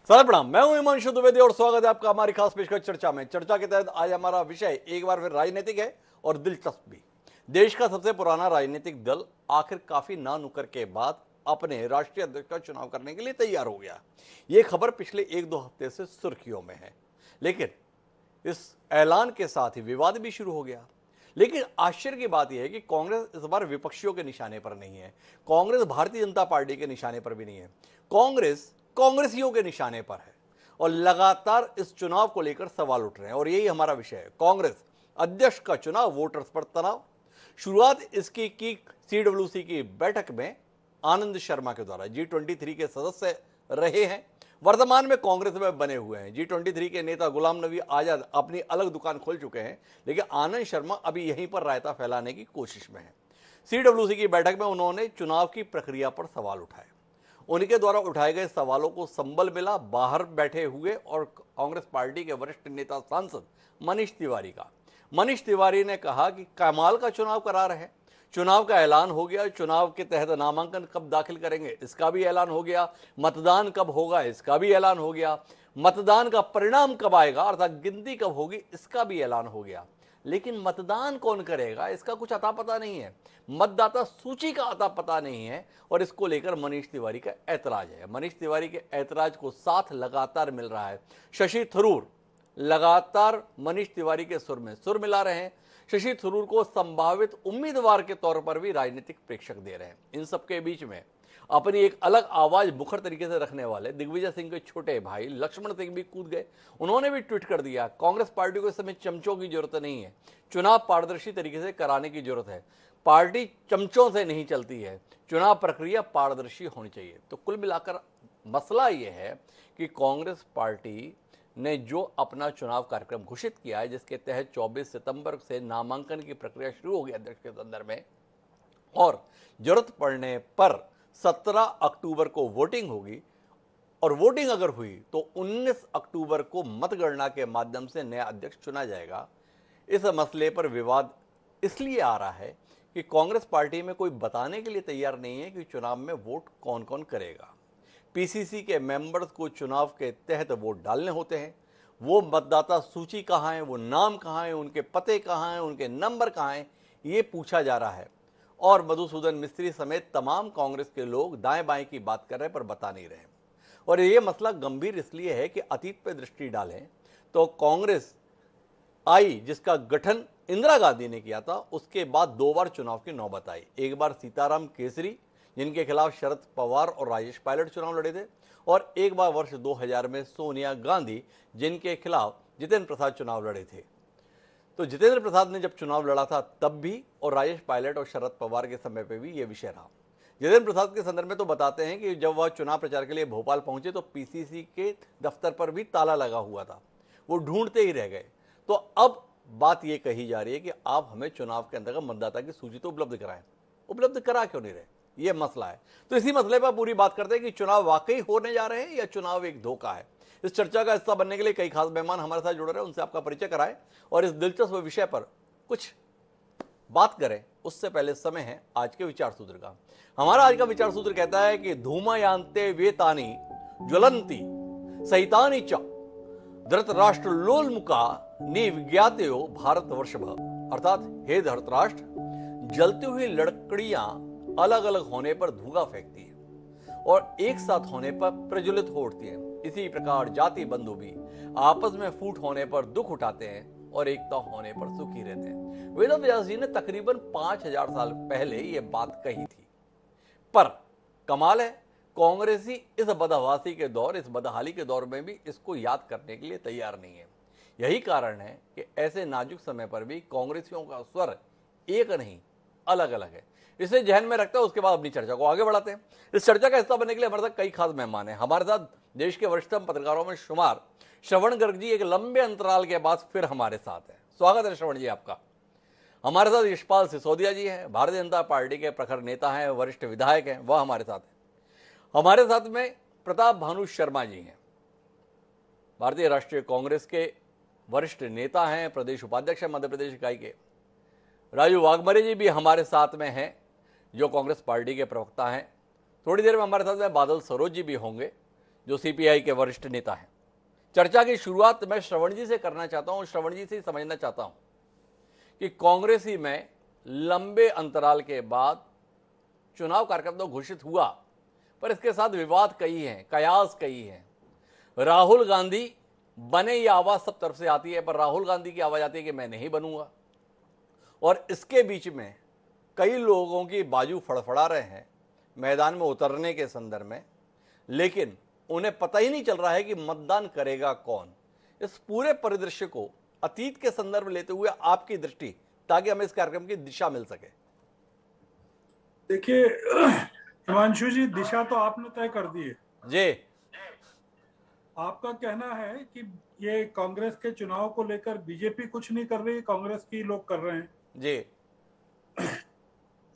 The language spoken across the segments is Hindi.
सर प्रणाम, मैं हूं हिमांशु द्विवेदी और स्वागत है आपका हमारी खास पेशकश चर्चा में। चर्चा के तहत आज हमारा विषय एक बार फिर राजनीतिक है और दिलचस्प भी। देश का सबसे पुराना राजनीतिक दल आखिर काफी ना नुकर के बाद अपने राष्ट्रीय अध्यक्ष का चुनाव करने के लिए तैयार हो गया। ये खबर पिछले एक दो हफ्ते से सुर्खियों में है, लेकिन इस ऐलान के साथ ही विवाद भी शुरू हो गया। लेकिन आश्चर्य की बात यह है कि कांग्रेस इस बार विपक्षियों के निशाने पर नहीं है। कांग्रेस भारतीय जनता पार्टी के निशाने पर भी नहीं है। कांग्रेस कांग्रेसियों के निशाने पर है और लगातार इस चुनाव को लेकर सवाल उठ रहे हैं और यही हमारा विषय है। कांग्रेस अध्यक्ष का चुनाव, वोटर्स पर तनाव। शुरुआत इसकी की सीडब्ल्यूसी की बैठक में आनंद शर्मा के द्वारा G23 के सदस्य रहे हैं, वर्तमान में कांग्रेस में बने हुए हैं। G23 के नेता गुलाम नबी आजाद अपनी अलग दुकान खोल चुके हैं, लेकिन आनंद शर्मा अभी यहीं पर रायता फैलाने की कोशिश में है। सीडब्ल्यूसी की बैठक में उन्होंने चुनाव की प्रक्रिया पर सवाल उठाए। उनके द्वारा उठाए गए सवालों को संबल मिला बाहर बैठे हुए और कांग्रेस पार्टी के वरिष्ठ नेता सांसद मनीष तिवारी का। मनीष तिवारी ने कहा कि कमाल का चुनाव करा रहे हैं, चुनाव का ऐलान हो गया, चुनाव के तहत नामांकन कब दाखिल करेंगे इसका भी ऐलान हो गया, मतदान कब होगा इसका भी ऐलान हो गया, मतदान का परिणाम कब आएगा अर्थात गिनती कब होगी इसका भी ऐलान हो गया। लेकिन मतदान कौन करेगा इसका कुछ अता पता नहीं है, मतदाता सूची का अता पता नहीं है और इसको लेकर मनीष तिवारी का ऐतराज है। मनीष तिवारी के ऐतराज को साथ लगातार मिल रहा है शशि थरूर, लगातार मनीष तिवारी के सुर में सुर मिला रहे हैं। शशि थरूर को संभावित उम्मीदवार के तौर पर भी राजनीतिक प्रेक्षक दे रहे हैं। इन सबके बीच में अपनी एक अलग आवाज मुखर तरीके से रखने वाले दिग्विजय सिंह के छोटे भाई लक्ष्मण सिंह भी कूद गए। उन्होंने भी ट्वीट कर दिया, कांग्रेस पार्टी को इस समय चमचों की जरूरत नहीं है, चुनाव पारदर्शी तरीके से कराने की जरूरत है। पार्टी चमचों से नहीं चलती है, चुनाव प्रक्रिया पारदर्शी होनी चाहिए। तो कुल मिलाकर मसला यह है कि कांग्रेस पार्टी ने जो अपना चुनाव कार्यक्रम घोषित किया है, जिसके तहत 24 सितंबर से नामांकन की प्रक्रिया शुरू होगी अध्यक्ष के संदर्भ में, और जरूरत पड़ने पर 17 अक्टूबर को वोटिंग होगी और वोटिंग अगर हुई तो 19 अक्टूबर को मतगणना के माध्यम से नया अध्यक्ष चुना जाएगा। इस मसले पर विवाद इसलिए आ रहा है कि कांग्रेस पार्टी में कोई बताने के लिए तैयार नहीं है कि चुनाव में वोट कौन कौन करेगा। पीसीसी के मेंबर्स को चुनाव के तहत वोट डालने होते हैं, वो मतदाता सूची कहाँ है, वो नाम कहाँ है, उनके पते कहाँ हैं, उनके नंबर कहाँ हैं, ये पूछा जा रहा है। और मधुसूदन मिस्त्री समेत तमाम कांग्रेस के लोग दाएं बाएं की बात कर रहे हैं पर बता नहीं रहे। और ये मसला गंभीर इसलिए है कि अतीत पर दृष्टि डालें तो कांग्रेस आई जिसका गठन इंदिरा गांधी ने किया था, उसके बाद 2 बार चुनाव की नौबत आई। एक बार सीताराम केसरी जिनके खिलाफ शरद पवार और राजेश पायलट चुनाव लड़े थे, और एक बार वर्ष 2000 में सोनिया गांधी जिनके खिलाफ जितेंद्र प्रसाद चुनाव लड़े थे। तो जितेंद्र प्रसाद ने जब चुनाव लड़ा था तब भी, और राजेश पायलट और शरद पवार के समय पे भी ये विषय रहा। जितेंद्र प्रसाद के संदर्भ में तो बताते हैं कि जब वह चुनाव प्रचार के लिए भोपाल पहुंचे तो पीसीसी के दफ्तर पर भी ताला लगा हुआ था, वो ढूंढते ही रह गए। तो अब बात ये कही जा रही है कि आप हमें चुनाव के अंतर्गत मतदाता की सूची तो उपलब्ध कराएं, उपलब्ध करा क्यों नहीं रहे, ये मसला है। तो इसी मसले पर पूरी बात करते हैं कि चुनाव वाकई होने जा रहे हैं या चुनाव एक धोखा है। इस चर्चा का हिस्सा बनने के लिए कई खास मेहमान हमारे साथ जुड़ रहे हैं, उनसे आपका परिचय कराएं और इस दिलचस्प विषय पर कुछ बात करें। उससे पहले समय है आज के विचार सूत्र का। हमारा आज का विचार सूत्र कहता है कि धूमयान्ते वेतानि ज्वलंती सैतानि च धृतराष्ट्र लोलमुका निविज्ञातयो भारतवर्षभ, अर्थात हे धृतराष्ट्र, जलती हुई लकड़ियां अलग अलग होने पर धुआं फेंकती है और एक साथ होने पर प्रज्वलित हो उठती है। इसी प्रकार जाति बंधु भी आपस में फूट होने पर दुख उठाते हैं और एकता होने पर सुखी रहते हैं। वेदव्यास जी ने तकरीबन 5000 साल पहले यह बात कही थी। पर कमाल है, कांग्रेसी इस बदहवासी के दौर, इस बदहाली के दौर में भी इसको याद करने के लिए तैयार नहीं है। यही कारण है कि ऐसे नाजुक समय पर भी कांग्रेसियों का स्वर एक नहीं, अलग अलग है। इसे ध्यान में रखते हैं उसके बाद अपनी चर्चा को आगे बढ़ाते हैं। इस चर्चा का हिस्सा बनने के लिए हमारे साथ कई खास मेहमान हैं। हमारे साथ देश के वरिष्ठतम पत्रकारों में शुमार श्रवण गर्ग जी एक लंबे अंतराल के बाद फिर हमारे साथ हैं। स्वागत है श्रवण जी आपका। हमारे साथ यशपाल सिसोदिया जी हैं, भारतीय जनता पार्टी के प्रखर नेता हैं, वरिष्ठ विधायक हैं, वह हमारे साथ हैं। हमारे साथ में प्रताप भानु शर्मा जी हैं, भारतीय राष्ट्रीय कांग्रेस के वरिष्ठ नेता हैं, प्रदेश उपाध्यक्ष हैं मध्य प्रदेश इकाई के। राजू वाघमारे जी भी हमारे साथ में हैं, जो कांग्रेस पार्टी के प्रवक्ता हैं। थोड़ी देर में हमारे साथ में बादल सरोज जी भी होंगे, जो सीपीआई के वरिष्ठ नेता हैं। चर्चा की शुरुआत मैं श्रवण जी से करना चाहता हूं। श्रवण जी से ही समझना चाहता हूं कि कांग्रेस ही में लंबे अंतराल के बाद चुनाव कार्यक्रम तो घोषित हुआ, पर इसके साथ विवाद कई हैं, कयास कई हैं। राहुल गांधी बने, ये आवाज सब तरफ से आती है, पर राहुल गांधी की आवाज आती है कि मैं नहीं बनूंगा। और इसके बीच में कई लोगों की बाजू फड़फड़ा रहे हैं मैदान में उतरने के संदर्भ में, लेकिन उन्हें पता ही नहीं चल रहा है कि मतदान करेगा कौन। इस पूरे परिदृश्य को अतीत के संदर्भ लेते हुए आपकी दृष्टि, ताकि हमें इस कार्यक्रम की दिशा मिल सके। देखिए हिमांशु जी, दिशा तो आपने तय कर दी है जी। आपका कहना है कि ये कांग्रेस के चुनाव को लेकर बीजेपी कुछ नहीं कर रही, कांग्रेस की लोग कर रहे हैं। जी।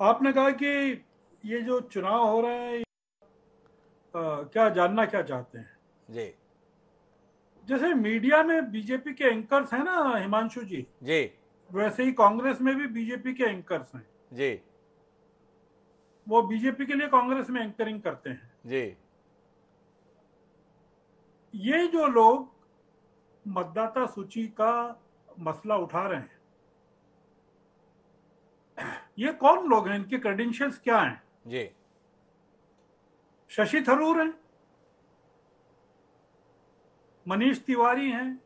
आपने कहा कि ये जो चुनाव हो रहा है क्या जानना क्या चाहते हैं। जी। जैसे मीडिया में बीजेपी के एंकर्स हैं ना हिमांशु जी, जी। वैसे ही कांग्रेस में भी बीजेपी के एंकर्स हैं। जी। वो बीजेपी के लिए कांग्रेस में एंकरिंग करते हैं। जी। ये जो लोग मतदाता सूची का मसला उठा रहे हैं, ये कौन लोग हैं, इनके क्रेडेंशियल्स क्या हैं? जी। शशि थरूर हैं, मनीष तिवारी हैं।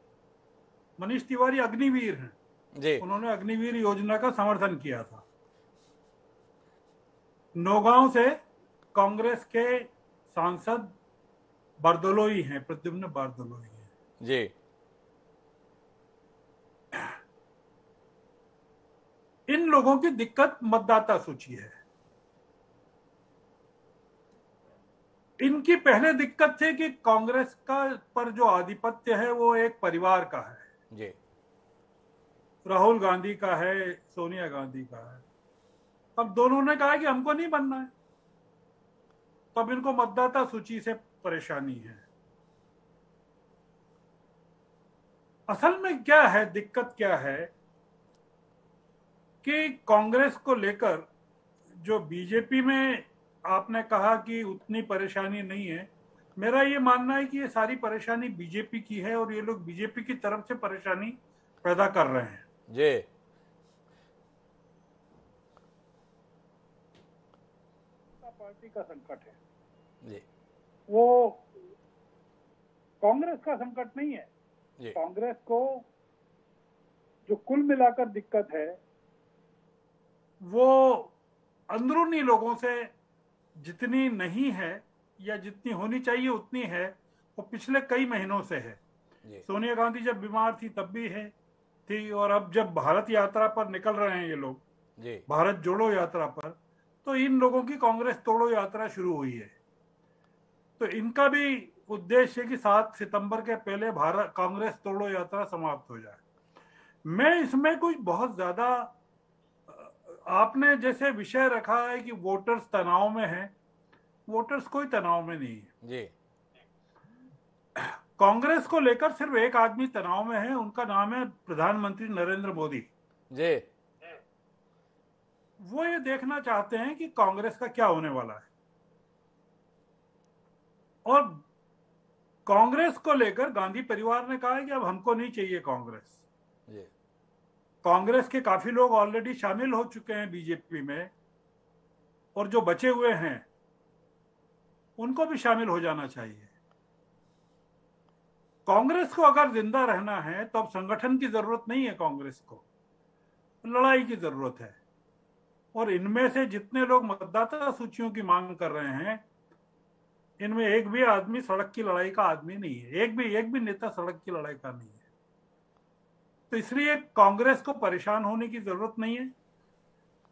मनीष तिवारी अग्निवीर हैं, जी। उन्होंने अग्निवीर योजना का समर्थन किया था। नौगांव से कांग्रेस के सांसद बारदोलोई हैं, प्रद्युम्न बारदोलोई हैं। जी। इन लोगों की दिक्कत मतदाता सूची है। इनकी पहले दिक्कत थी कि कांग्रेस का पर जो आधिपत्य है वो एक परिवार का है। जी। राहुल गांधी का है, सोनिया गांधी का है। अब दोनों ने कहा कि हमको नहीं बनना है, तब इनको मतदाता सूची से परेशानी है। असल में क्या है, दिक्कत क्या है कि कांग्रेस को लेकर जो बीजेपी में आपने कहा कि उतनी परेशानी नहीं है, मेरा ये मानना है कि ये सारी परेशानी बीजेपी की है और ये लोग बीजेपी की तरफ से परेशानी पैदा कर रहे हैं। जी। पार्टी का संकट है, जी। वो कांग्रेस का संकट नहीं है। जी। कांग्रेस को जो कुल मिलाकर दिक्कत है वो अंदरूनी लोगों से जितनी नहीं है या जितनी होनी चाहिए उतनी है, वो पिछले कई महीनों से है। सोनिया गांधी जब बीमार थी तब भी है थी, और अब जब भारत यात्रा पर निकल रहे हैं ये लोग, भारत जोड़ो यात्रा पर, तो इन लोगों की कांग्रेस तोड़ो यात्रा शुरू हुई है। तो इनका भी उद्देश्य है कि 7 सितंबर के पहले भारत कांग्रेस तोड़ो यात्रा समाप्त हो जाए। मैं इसमें कुछ बहुत ज्यादा, आपने जैसे विषय रखा है कि वोटर्स तनाव में है, वोटर्स कोई तनाव में नहीं है जी। कांग्रेस को लेकर सिर्फ एक आदमी तनाव में है, उनका नाम है प्रधानमंत्री नरेंद्र मोदी जी। वो ये देखना चाहते हैं कि कांग्रेस का क्या होने वाला है, और कांग्रेस को लेकर गांधी परिवार ने कहा है कि अब हमको नहीं चाहिए कांग्रेस जी। कांग्रेस के काफी लोग ऑलरेडी शामिल हो चुके हैं बीजेपी में, और जो बचे हुए हैं उनको भी शामिल हो जाना चाहिए। कांग्रेस को अगर जिंदा रहना है तो अब संगठन की जरूरत नहीं है, कांग्रेस को लड़ाई की जरूरत है। और इनमें से जितने लोग मतदाता सूचियों की मांग कर रहे हैं, इनमें एक भी आदमी सड़क की लड़ाई का आदमी नहीं है, एक भी नेता सड़क की लड़ाई का नहीं है। तो इसलिए कांग्रेस को परेशान होने की जरूरत नहीं है।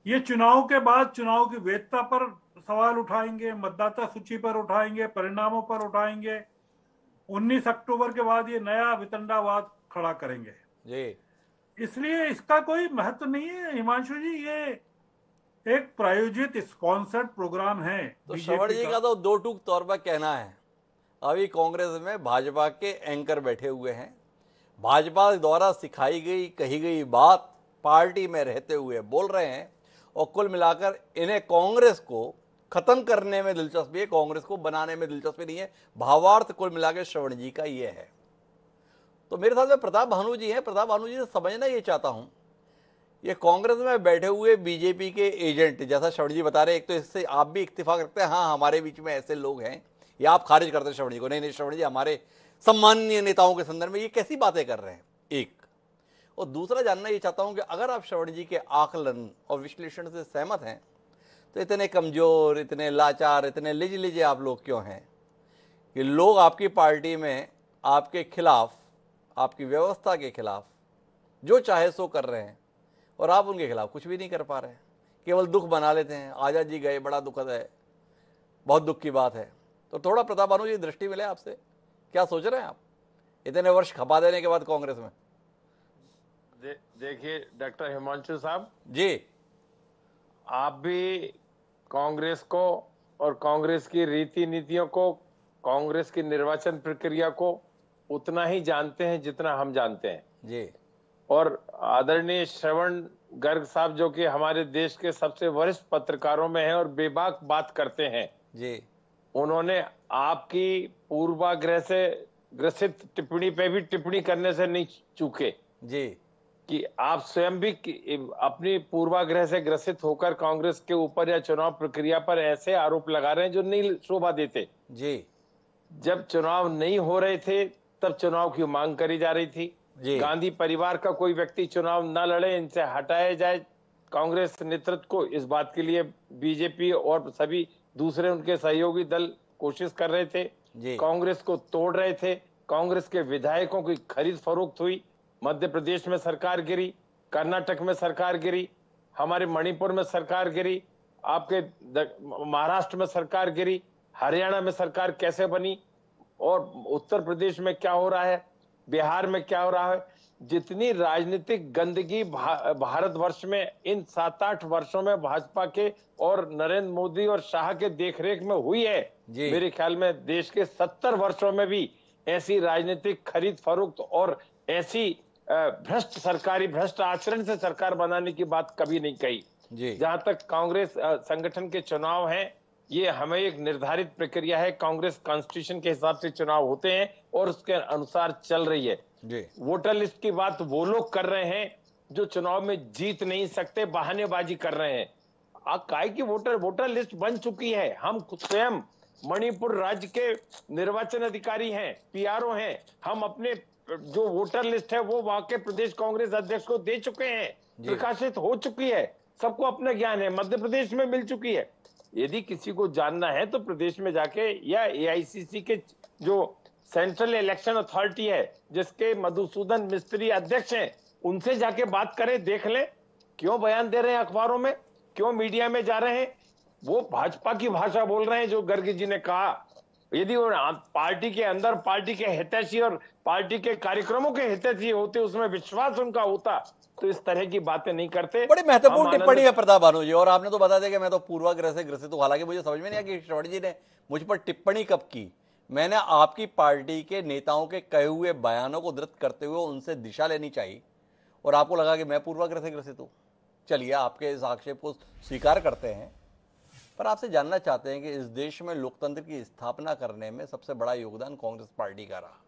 ये चुनाव के बाद चुनाव की वैधता पर सवाल उठाएंगे, मतदाता सूची पर उठाएंगे, परिणामों पर उठाएंगे। 19 अक्टूबर के बाद ये नया वितंडावाद खड़ा करेंगे जी। इसलिए इसका कोई महत्व नहीं है हिमांशु जी, ये एक प्रायोजित स्पॉन्सर्ड प्रोग्राम है। तो श्रवण जी का तो दो टूक तौर पर कहना है, अभी कांग्रेस में भाजपा के एंकर बैठे हुए हैं, भाजपा द्वारा सिखाई गई कही गई बात पार्टी में रहते हुए बोल रहे हैं, और कुल मिलाकर इन्हें कांग्रेस को खत्म करने में दिलचस्पी है, कांग्रेस को बनाने में दिलचस्पी नहीं है। भावार्थ कुल मिला के श्रवण जी का ये है। तो मेरे साथ में प्रताप भानु जी हैं। प्रताप भानु जी से समझना ये चाहता हूं, ये कांग्रेस में बैठे हुए बीजेपी के एजेंट, जैसा श्रवण जी बता रहे हैं, एक तो इससे आप भी इत्तेफाक रखते हैं, हाँ हमारे बीच में ऐसे लोग हैं, या आप खारिज करते हैं श्रवण जी को, नहीं नहीं श्रवण जी हमारे सम्माननीय नेताओं के संदर्भ में ये कैसी बातें कर रहे हैं, एक। और दूसरा जानना ये चाहता हूं कि अगर आप श्रवण जी के आकलन और विश्लेषण से सहमत हैं तो इतने कमजोर, इतने लाचार, इतने लिजे आप लोग क्यों हैं कि लोग आपकी पार्टी में आपके खिलाफ, आपकी व्यवस्था के खिलाफ जो चाहे सो कर रहे हैं और आप उनके खिलाफ कुछ भी नहीं कर पा रहे हैं, केवल दुख बना लेते हैं। आजाद जी गए, बड़ा दुखद है, बहुत दुख की बात है। तो थोड़ा प्रताप भानु जी दृष्टि मिले आपसे, क्या सोच रहे हैं आप इतने वर्ष खपा देने के बाद कांग्रेस में? देखिए डॉक्टर हिमांशु साहब जी, आप भी कांग्रेस को और कांग्रेस की रीति नीतियों को, कांग्रेस की निर्वाचन प्रक्रिया को उतना ही जानते हैं जितना हम जानते हैं जी, और आदरणीय श्रवण गर्ग साहब जो कि हमारे देश के सबसे वरिष्ठ पत्रकारों में हैं और बेबाक बात करते हैं जी, उन्होंने आपकी पूर्वाग्रह से ग्रसित टिप्पणी पे भी टिप्पणी करने से नहीं चूके जी, कि आप स्वयं भी अपनी पूर्वाग्रह से ग्रसित होकर कांग्रेस के ऊपर या चुनाव प्रक्रिया पर ऐसे आरोप लगा रहे हैं जो नहीं शोभा देते। जी, जब चुनाव नहीं हो रहे थे तब चुनाव की मांग करी जा रही थी। जी, गांधी परिवार का कोई व्यक्ति चुनाव न लड़े, इनसे हटाया जाए। कांग्रेस नेतृत्व को इस बात के लिए बीजेपी और सभी दूसरे उनके सहयोगी दल कोशिश कर रहे थे, जी, कांग्रेस को तोड़ रहे थे। कांग्रेस के विधायकों की खरीद फरोख्त हुई, मध्य प्रदेश में सरकार गिरी, कर्नाटक में सरकार गिरी, हमारे मणिपुर में सरकार गिरी, आपके महाराष्ट्र में सरकार गिरी, हरियाणा में सरकार कैसे बनी और उत्तर प्रदेश में क्या हो रहा है, बिहार में क्या हो रहा है। जितनी राजनीतिक गंदगी भारतवर्ष में इन 7-8 वर्षों में भाजपा के और नरेंद्र मोदी और शाह के देखरेख में हुई है, मेरे ख्याल में देश के 70 वर्षों में भी ऐसी राजनीतिक खरीद फरोख्त और ऐसी भ्रष्ट आचरण से सरकार बनाने की बात कभी नहीं कही। जहां तक कांग्रेस संगठन के चुनाव हैं, ये हमें एक निर्धारित प्रक्रिया है, कांग्रेस कॉन्स्टिट्यूशन के हिसाब से चुनाव होते हैं और उसके अनुसार चल रही है। वोटर लिस्ट की बात वो लोग कर रहे हैं जो चुनाव में जीत नहीं सकते, बहानेबाजी कर रहे हैं। काय की वोटर लिस्ट बन चुकी है। हम स्वयं मणिपुर राज्य के निर्वाचन अधिकारी हैं, पीआरओ हैं। हम अपने जो वोटर लिस्ट है वो वहां के प्रदेश कांग्रेस अध्यक्ष को दे चुके हैं, प्रकाशित हो चुकी है, सबको अपना ज्ञान है, मध्य प्रदेश में मिल चुकी है। यदि किसी को जानना है तो प्रदेश में जाके या एआईसीसी के जो सेंट्रल इलेक्शन अथॉरिटी है जिसके मधुसूदन मिस्त्री अध्यक्ष हैं, उनसे जाके बात करें, देख लें क्यों बयान दे रहे हैं अखबारों में, क्यों मीडिया में जा रहे हैं। वो भाजपा की भाषा बोल रहे हैं जो गर्ग जी ने कहा। यदि वो पार्टी के अंदर पार्टी के हितैषी और पार्टी के कार्यक्रमों के हितैषी होते, उसमें विश्वास उनका होता, तो इस तरह की बातें नहीं करते। बड़ी महत्वपूर्ण टिप्पणी है प्रताप भानु जी, और आपने तो बता दिया कि मैं तो पूर्वाग्रह से ग्रसित हूं। हालांकि मुझे समझ में नहीं आया कि श्रवण जी ने मुझ पर टिप्पणी कब की। मैंने आपकी पार्टी के नेताओं के कहे हुए बयानों को धृत करते हुए उनसे दिशा लेनी चाहिए और आपको लगा कि मैं पूर्वाग्रह से ग्रसित हूं। चलिए, आपके इस आक्षेप को स्वीकार करते हैं, पर आपसे जानना चाहते हैं कि इस देश में लोकतंत्र की स्थापना करने में सबसे बड़ा योगदान कांग्रेस पार्टी का रहा।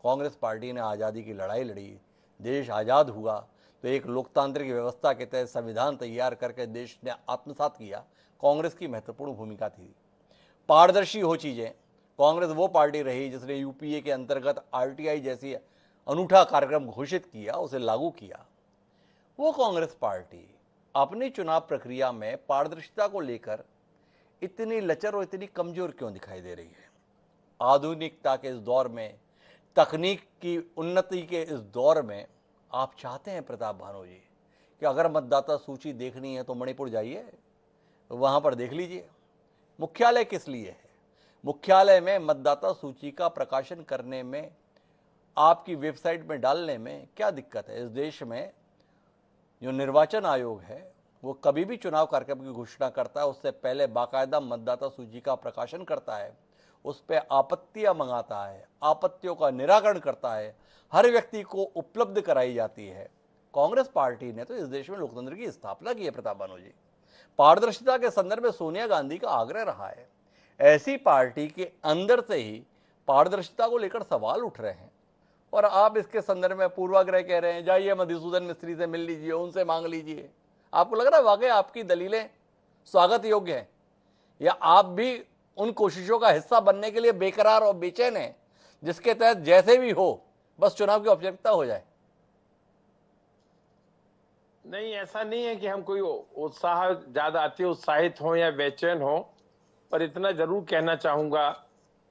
कांग्रेस पार्टी ने आज़ादी की लड़ाई लड़ी, देश आज़ाद हुआ तो एक लोकतांत्रिक व्यवस्था के तहत संविधान तैयार करके देश ने आत्मसात किया। कांग्रेस की महत्वपूर्ण भूमिका थी। पारदर्शी हो चीज़ें। कांग्रेस वो पार्टी रही जिसने यूपीए के अंतर्गत आरटीआई जैसी अनूठा कार्यक्रम घोषित किया, उसे लागू किया। वो कांग्रेस पार्टी अपनी चुनाव प्रक्रिया में पारदर्शिता को लेकर इतनी लचर और इतनी कमजोर क्यों दिखाई दे रही है? आधुनिकता के इस दौर में, तकनीक की उन्नति के इस दौर में आप चाहते हैं प्रताप भानु जी कि अगर मतदाता सूची देखनी है तो मणिपुर जाइए, वहां पर देख लीजिए। मुख्यालय किस लिए है? मुख्यालय में मतदाता सूची का प्रकाशन करने में, आपकी वेबसाइट में डालने में क्या दिक्कत है? इस देश में जो निर्वाचन आयोग है वो कभी भी चुनाव कार्यक्रम की घोषणा करता है, उससे पहले बाकायदा मतदाता सूची का प्रकाशन करता है, उस पर आपत्तियां मंगाता है, आपत्तियों का निराकरण करता है, हर व्यक्ति को उपलब्ध कराई जाती है। कांग्रेस पार्टी ने तो इस देश में लोकतंत्र की स्थापना की है प्रताप भानु जी। पारदर्शिता के संदर्भ में सोनिया गांधी का आग्रह रहा है। ऐसी पार्टी के अंदर से ही पारदर्शिता को लेकर सवाल उठ रहे हैं और आप इसके संदर्भ में पूर्वाग्रह कह रहे हैं, जाइए मधुसूदन मिस्त्री से मिल लीजिए, उनसे मांग लीजिए। आपको लग रहा है वाकई आपकी दलीलें स्वागत योग्य हैं या आप भी उन कोशिशों का हिस्सा बनने के लिए बेकरार और बेचैन हैं जिसके तहत जैसे भी हो बस चुनाव की औपचारिकता हो जाए? नहीं, ऐसा नहीं है कि हम कोई उत्साह ज्यादा अति उत्साहित हो या बेचैन हो, पर इतना जरूर कहना चाहूंगा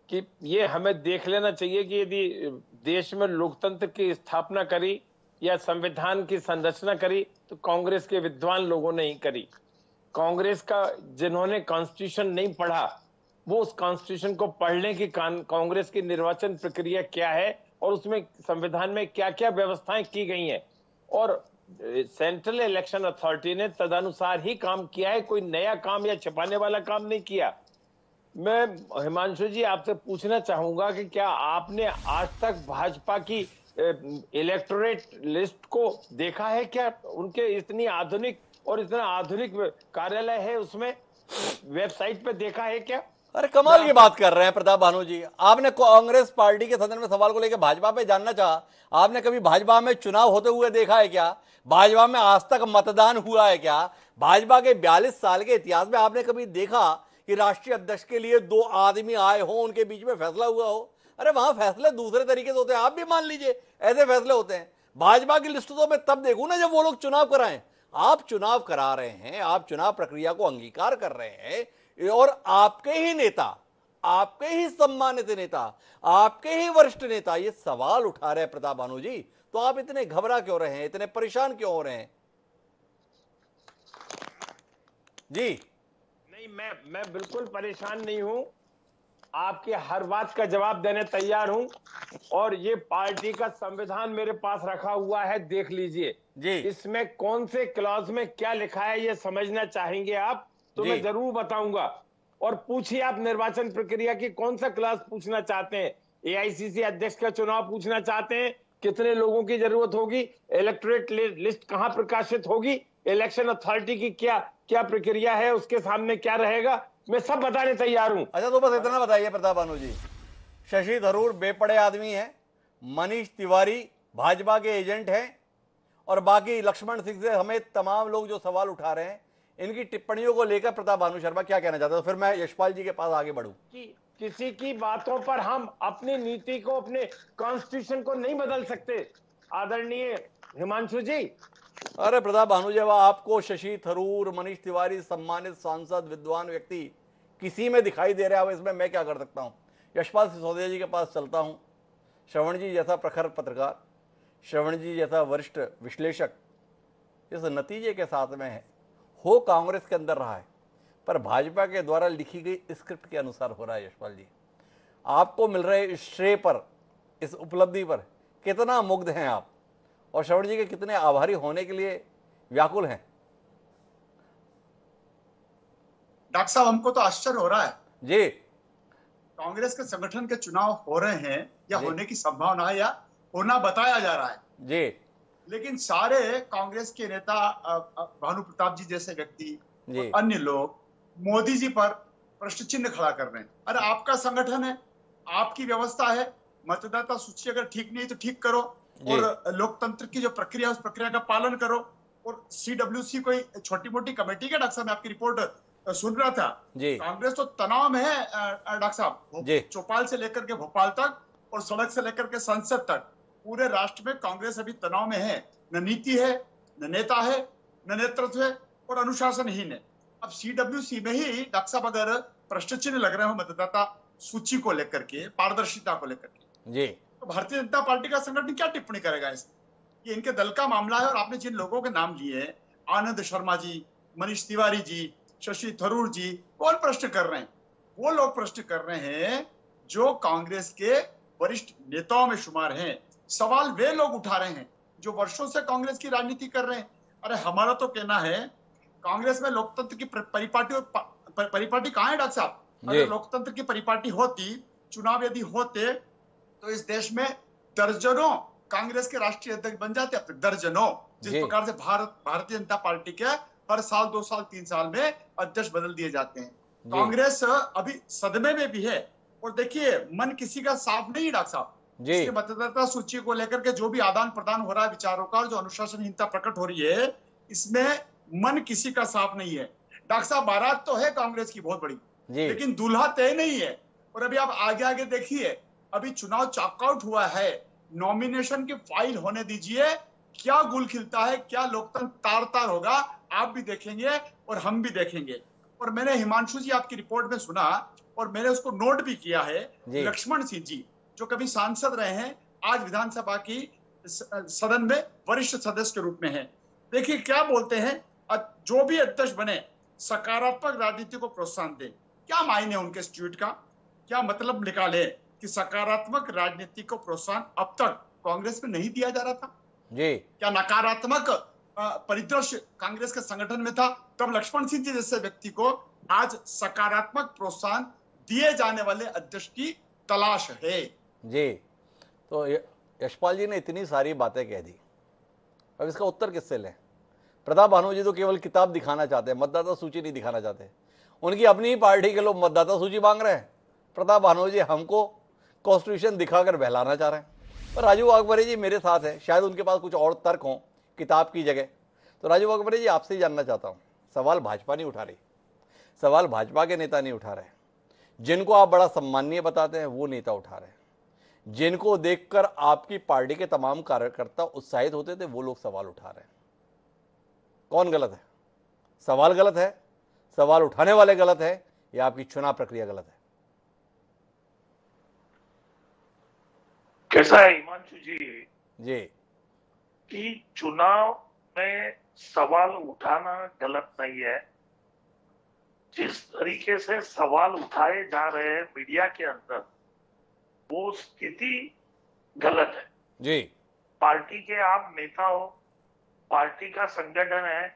कि ये हमें देख लेना चाहिए कि यदि देश में लोकतंत्र की स्थापना करी या संविधान की संरचना करी तो कांग्रेस के विद्वान लोगों ने ही करी। कांग्रेस का जिन्होंने कॉन्स्टिट्यूशन नहीं पढ़ा वो उस कॉन्स्टिट्यूशन को पढ़ने की कांग्रेस की निर्वाचन प्रक्रिया क्या है और उसमें संविधान में क्या क्या व्यवस्थाएं की गई हैं और सेंट्रल इलेक्शन अथॉरिटी ने तदनुसार ही काम किया है। कोई नया काम या छिपाने वाला काम नहीं किया। मैं हिमांशु जी आपसे पूछना चाहूंगा कि क्या आपने आज तक भाजपा की इलेक्टोरेट लिस्ट को देखा है? क्या उनके इतनी आधुनिक और इतना आधुनिक कार्यालय है उसमें वेबसाइट पे देखा है क्या? अरे कमाल की बात कर रहे हैं प्रताप भानु जी। आपने कांग्रेस पार्टी के संदर्भ में सवाल को लेकर भाजपा पे जानना चाहा, आपने कभी भाजपा में चुनाव होते हुए देखा है क्या? भाजपा में आज तक मतदान हुआ है क्या? भाजपा के 42 साल के इतिहास में आपने कभी देखा कि राष्ट्रीय अध्यक्ष के लिए 2 आदमी आए हो, उनके बीच में फैसला हुआ हो? अरे वहां फैसले दूसरे तरीके से होते हैं, आप भी मान लीजिए ऐसे फैसले होते हैं। भाजपा की लिस्ट तो मैं तब देखूं ना जब वो लोग चुनाव कराएं। आप चुनाव करा रहे हैं, आप चुनाव प्रक्रिया को अंगीकार कर रहे हैं और आपके ही नेता, आपके ही सम्मानित नेता, आपके ही वरिष्ठ नेता ये सवाल उठा रहे हैं प्रताप भानु जी, तो आप इतने घबरा क्यों रहे हैं, इतने परेशान क्यों हो रहे हैं? जी नहीं, मैं बिल्कुल परेशान नहीं हूं। आपके हर बात का जवाब देने तैयार हूं और ये पार्टी का संविधान मेरे पास रखा हुआ है, देख लीजिए जी। इसमें कौन से क्लॉज में क्या लिखा है ये समझना चाहेंगे आप तो मैं जरूर बताऊंगा। और पूछिए आप निर्वाचन प्रक्रिया की कौन सा क्लास पूछना चाहते हैं? एआईसीसी अध्यक्ष का चुनाव पूछना चाहते हैं? कितने लोगों की जरूरत होगी? इलेक्टोरेट लिस्ट कहां प्रकाशित होगी? इलेक्शन अथॉरिटी की क्या क्या प्रक्रिया है, उसके सामने क्या रहेगा, मैं सब बताने तैयार हूं। अच्छा तो बस इतना बताइए प्रताप भानु जी, शशि थरूर बेपड़े आदमी है, मनीष तिवारी भाजपा के एजेंट हैं और बाकी लक्ष्मण सिंह से समेत तमाम लोग जो सवाल उठा रहे हैं, इनकी टिप्पणियों को लेकर प्रताप भानु शर्मा क्या कहना चाहते हैं? तो फिर मैं यशपाल जी के पास आगे बढ़ूं। किसी की बातों पर हम अपनी नीति को, अपने कॉन्स्टिट्यूशन को नहीं बदल सकते आदरणीय हिमांशु जी। अरे प्रताप भानु जी, आपको शशि थरूर, मनीष तिवारी सम्मानित सांसद विद्वान व्यक्ति किसी में दिखाई दे रहा है, इसमें मैं क्या कर सकता हूं? यशपाल सिसोदिया जी के पास चलता हूं। श्रवण जी जैसा प्रखर पत्रकार, श्रवण जी जैसा वरिष्ठ विश्लेषक इस नतीजे के साथ में है, हो कांग्रेस के अंदर रहा है पर भाजपा के द्वारा लिखी गई स्क्रिप्ट के अनुसार हो रहा है। यशपाल जी, आपको मिल रहे इस श्रेय पर, इस उपलब्धि पर कितना मुग्ध हैं आप और श्रवण जी के कितने आभारी होने के लिए व्याकुल हैं? डॉक्टर साहब, हमको तो आश्चर्य हो रहा है जी। कांग्रेस के संगठन के चुनाव हो रहे हैं या जी। होने की संभावना है या होना बताया जा रहा है जी। लेकिन सारे कांग्रेस के नेता भानु प्रताप जी जैसे व्यक्ति जी। और अन्य लोग मोदी जी पर प्रश्न चिन्ह खड़ा कर रहे हैं। अरे आपका संगठन है, आपकी व्यवस्था है, मतदाता सूची अगर ठीक नहीं तो ठीक करो और लोकतंत्र की जो प्रक्रिया उस प्रक्रिया का पालन करो। और सीडब्ल्यूसी कोई छोटी मोटी कमेटी का? डॉक्टर साहब, मैं आपकी रिपोर्ट सुन रहा था जी। कांग्रेस तो तनाव में है डॉक्टर साहब, चौपाल से लेकर के भोपाल तक और सड़क से लेकर के संसद तक पूरे राष्ट्र में कांग्रेस अभी तनाव में है। न नीति है, न नेता है, न नेतृत्व है और अनुशासनहीन है। अब सीडब्ल्यूसी में ही डॉक्टर साहब अगर प्रश्न चिन्ह लग रहे हो मतदाता सूची को लेकर के, पारदर्शिता को लेकर के जी, तो भारतीय जनता पार्टी का संगठन क्या टिप्पणी करेगा इसमें? ये इनके दल का मामला है। और आपने जिन लोगों के नाम लिए, आनंद शर्मा जी, मनीष तिवारी जी, शशि थरूर जी, कौन प्रश्न कर रहे हैं? वो लोग प्रश्न कर रहे हैं जो कांग्रेस के वरिष्ठ नेताओं में शुमार हैं। सवाल वे लोग उठा रहे हैं जो वर्षों से कांग्रेस की राजनीति कर रहे हैं। अरे हमारा तो कहना है कांग्रेस में लोकतंत्र की परिपाटी कहाँ है डॉक्टर साहब? अगर लोकतंत्र की परिपाटी होती, चुनाव यदि होते तो इस देश में दर्जनों कांग्रेस के राष्ट्रीय अध्यक्ष बन जाते, दर्जनों। जिस प्रकार से भारतीय जनता पार्टी के हर साल 2 साल 3 साल में अध्यक्ष बदल दिए जाते हैं। कांग्रेस अभी सदमे में भी है। और देखिए, मन किसी का साफ नहीं है डॉक्टर साहब। जी इसके मतदाता सूची को लेकर के जो भी आदान प्रदान हो रहा है विचारों का, और जो अनुशासनहीनता प्रकट हो रही है, इसमें मन किसी का साफ नहीं है। डॉक्टर साहब, बारात तो है कांग्रेस की बहुत बड़ी, जी लेकिन दूल्हा तय नहीं है। और अभी आप आगे आगे देखिए, अभी चुनाव चॉकआउट हुआ है, नॉमिनेशन की फाइल होने दीजिए, क्या गुल खिलता है, क्या लोकतंत्र तार तार होगा, आप भी देखेंगे और हम भी देखेंगे। और मैंने हिमांशु जी आपकी रिपोर्ट में सुना, और मैंने उसको नोट भी किया है। जी। लक्ष्मण सिंह जी जो कभी सांसद रहे हैं, आज विधानसभा की सदन में वरिष्ठ सदस्य के रूप में है। देखिए क्या बोलते हैं, जो भी अध्यक्ष बने सकारात्मक राजनीति को प्रोत्साहन दे। क्या मायने उनके इस ट्वीट का, क्या मतलब निकाले कि सकारात्मक राजनीति को प्रोत्साहन अब तक कांग्रेस में नहीं दिया जा रहा था? जी क्या नकारात्मक परिदृश्य कांग्रेस के संगठन में था? तब लक्ष्मण सिंह जी जैसे व्यक्ति को आज सकारात्मक प्रोत्साहन दिए जाने वाले अध्यक्ष की तलाश है। जी। तो यशपाल जी ने इतनी सारी बातें कह दी, अब इसका उत्तर किससे लें? प्रताप भानू जी तो केवल किताब दिखाना चाहते हैं, मतदाता सूची नहीं दिखाना चाहते। उनकी अपनी ही पार्टी के लोग मतदाता सूची मांग रहे हैं। प्रताप भानू जी हमको कॉन्स्टिट्यूशन दिखाकर बहलाना चाह रहे हैं। पर राजू वाघमारे जी मेरे साथ हैं, शायद उनके पास कुछ और तर्क हों किताब की जगह। तो राजू वाघमारे जी, आपसे ही जानना चाहता हूँ, सवाल भाजपा नहीं उठा रही, सवाल भाजपा के नेता नहीं उठा रहे, जिनको आप बड़ा सम्मानीय बताते हैं वो नेता उठा रहे हैं, जिनको देखकर आपकी पार्टी के तमाम कार्यकर्ता उत्साहित होते थे वो लोग सवाल उठा रहे हैं। कौन गलत है? सवाल गलत है, सवाल उठाने वाले गलत है, या आपकी चुनाव प्रक्रिया गलत है? कैसा है हिमांशु जी कि चुनाव में सवाल उठाना गलत नहीं है। जिस तरीके से सवाल उठाए जा रहे हैं मीडिया के अंदर, वो स्थिति गलत है। जी पार्टी के आप नेता हो, पार्टी का संगठन है,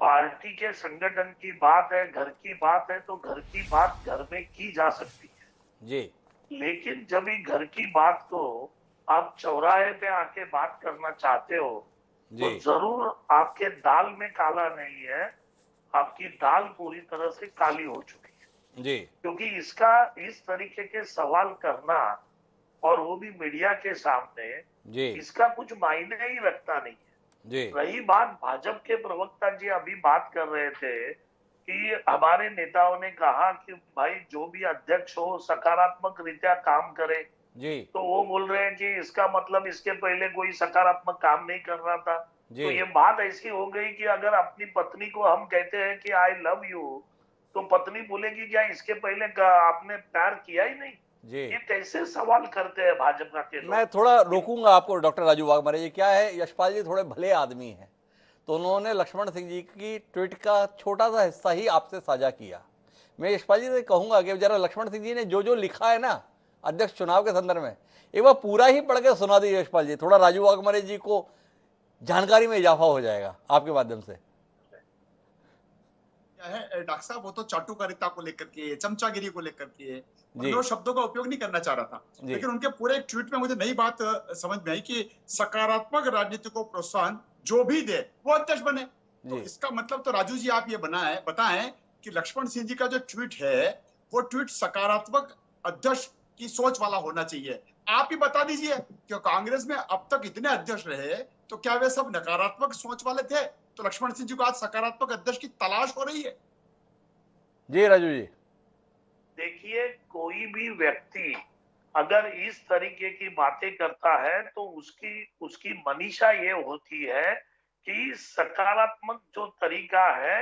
पार्टी के संगठन की बात है, घर की बात है, तो घर की बात घर में की जा सकती है। जी लेकिन जब ही घर की बात को आप चौराहे पे आके बात करना चाहते हो, तो जी जरूर आपके दाल में काला नहीं है, आपकी दाल पूरी तरह से काली हो चुकी है। जी क्योंकि इसका इस तरीके के सवाल करना, और वो भी मीडिया के सामने, जी इसका कुछ मायने ही रखता नहीं है। जी रही बात, भाजपा के प्रवक्ता जी अभी बात कर रहे थे कि हमारे नेताओं ने कहा कि भाई जो भी अध्यक्ष हो सकारात्मक रीत्या काम करे, जी तो वो बोल रहे हैं कि इसका मतलब इसके पहले कोई सकारात्मक काम नहीं कर रहा था। जी तो ये बात ऐसी हो गई कि अगर अपनी पत्नी को हम कहते हैं कि आई लव यू, तो पत्नी बोलेगी क्या इसके पहले आपने प्यार किया ही नहीं? जी ये कैसे सवाल करते हैं भाजपा के लोग? मैं थोड़ा रोकूंगा आपको डॉक्टर राजू वाघमारे जी। क्या है, यशपाल जी थोड़े भले आदमी हैं, तो उन्होंने लक्ष्मण सिंह जी की ट्वीट का छोटा सा हिस्सा ही आपसे साझा किया। मैं यशपाल जी से कहूंगा कि जरा लक्ष्मण सिंह जी ने जो जो लिखा है ना अध्यक्ष चुनाव के संदर्भ में, एक बार पूरा ही पढ़ के सुना दीजिए यशपाल जी, थोड़ा राजू वाघमारे जी को जानकारी में इजाफा हो जाएगा आपके माध्यम से। क्या है डॉक्टर साहब, वो तो चाटुकारिता को लेकर के, चमचागिरी को लेकर के, जी। उन शब्दों का उपयोग नहीं करना चाह रहा था। जी। लेकिन उनके पूरे एक ट्वीट में मुझे नई बात समझ में आई कि सकारात्मक राजनीति को प्रोत्साहन जो भी दे वो अध्यक्ष बने। तो जी। इसका मतलब तो राजू जी आप ये बताएं कि लक्ष्मण सिंह जी का जो ट्वीट है वो ट्वीट सकारात्मक अध्यक्ष की सोच वाला होना चाहिए। आप ही बता दीजिए कि कांग्रेस में अब तक इतने अध्यक्ष रहे, तो क्या वे सब नकारात्मक सोच वाले थे? तो लक्ष्मण सिंह जी को आज सकारात्मक अध्यक्ष की तलाश हो रही है। जी राजू जी, देखिए, कोई भी व्यक्ति अगर इस तरीके की बातें करता है तो उसकी मनीषा ये होती है कि सकारात्मक जो तरीका है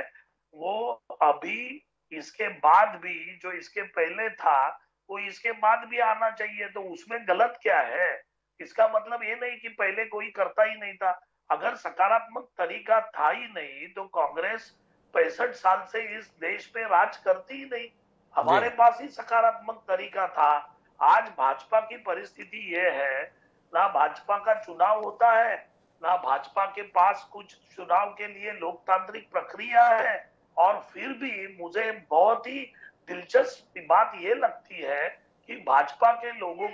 वो अभी इसके बाद भी, जो इसके पहले था वो इसके बाद भी आना चाहिए। तो उसमें गलत क्या है? इसका मतलब ये नहीं कि पहले कोई करता ही नहीं था। अगर सकारात्मक तरीका था ही नहीं तो कांग्रेस 65 साल से इस देश पे राज करती ही नहीं। हमारे पास ही सकारात्मक तरीका था। आज भाजपा की परिस्थिति ये है, ना भाजपा का चुनाव होता है, ना भाजपा के पास कुछ चुनाव के लिए लोकतांत्रिक प्रक्रिया है, और फिर भी मुझे बहुत ही दिलचस्प बात ये लगती है कि भाजपा के लोगों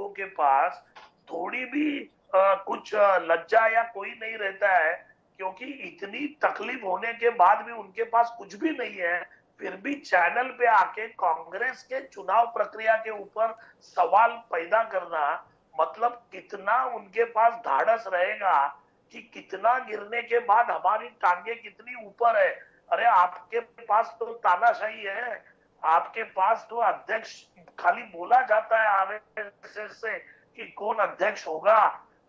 के पास थोड़ी भी कुछ लज्जा या कोई नहीं रहता है क्योंकि इतनी तकलीफ होने के बाद भी उनके पास कुछ भी नहीं है, फिर भी चैनल पे आके कांग्रेस के चुनाव प्रक्रिया के ऊपर सवाल पैदा करना, मतलब कितना उनके पास धाड़स रहेगा कि कितना गिरने के बाद हमारी टांगे कितनी ऊपर है। अरे आपके पास तो तानाशाही है, आपके पास तो अध्यक्ष खाली बोला जाता है आरएसएस से कि कौन अध्यक्ष होगा।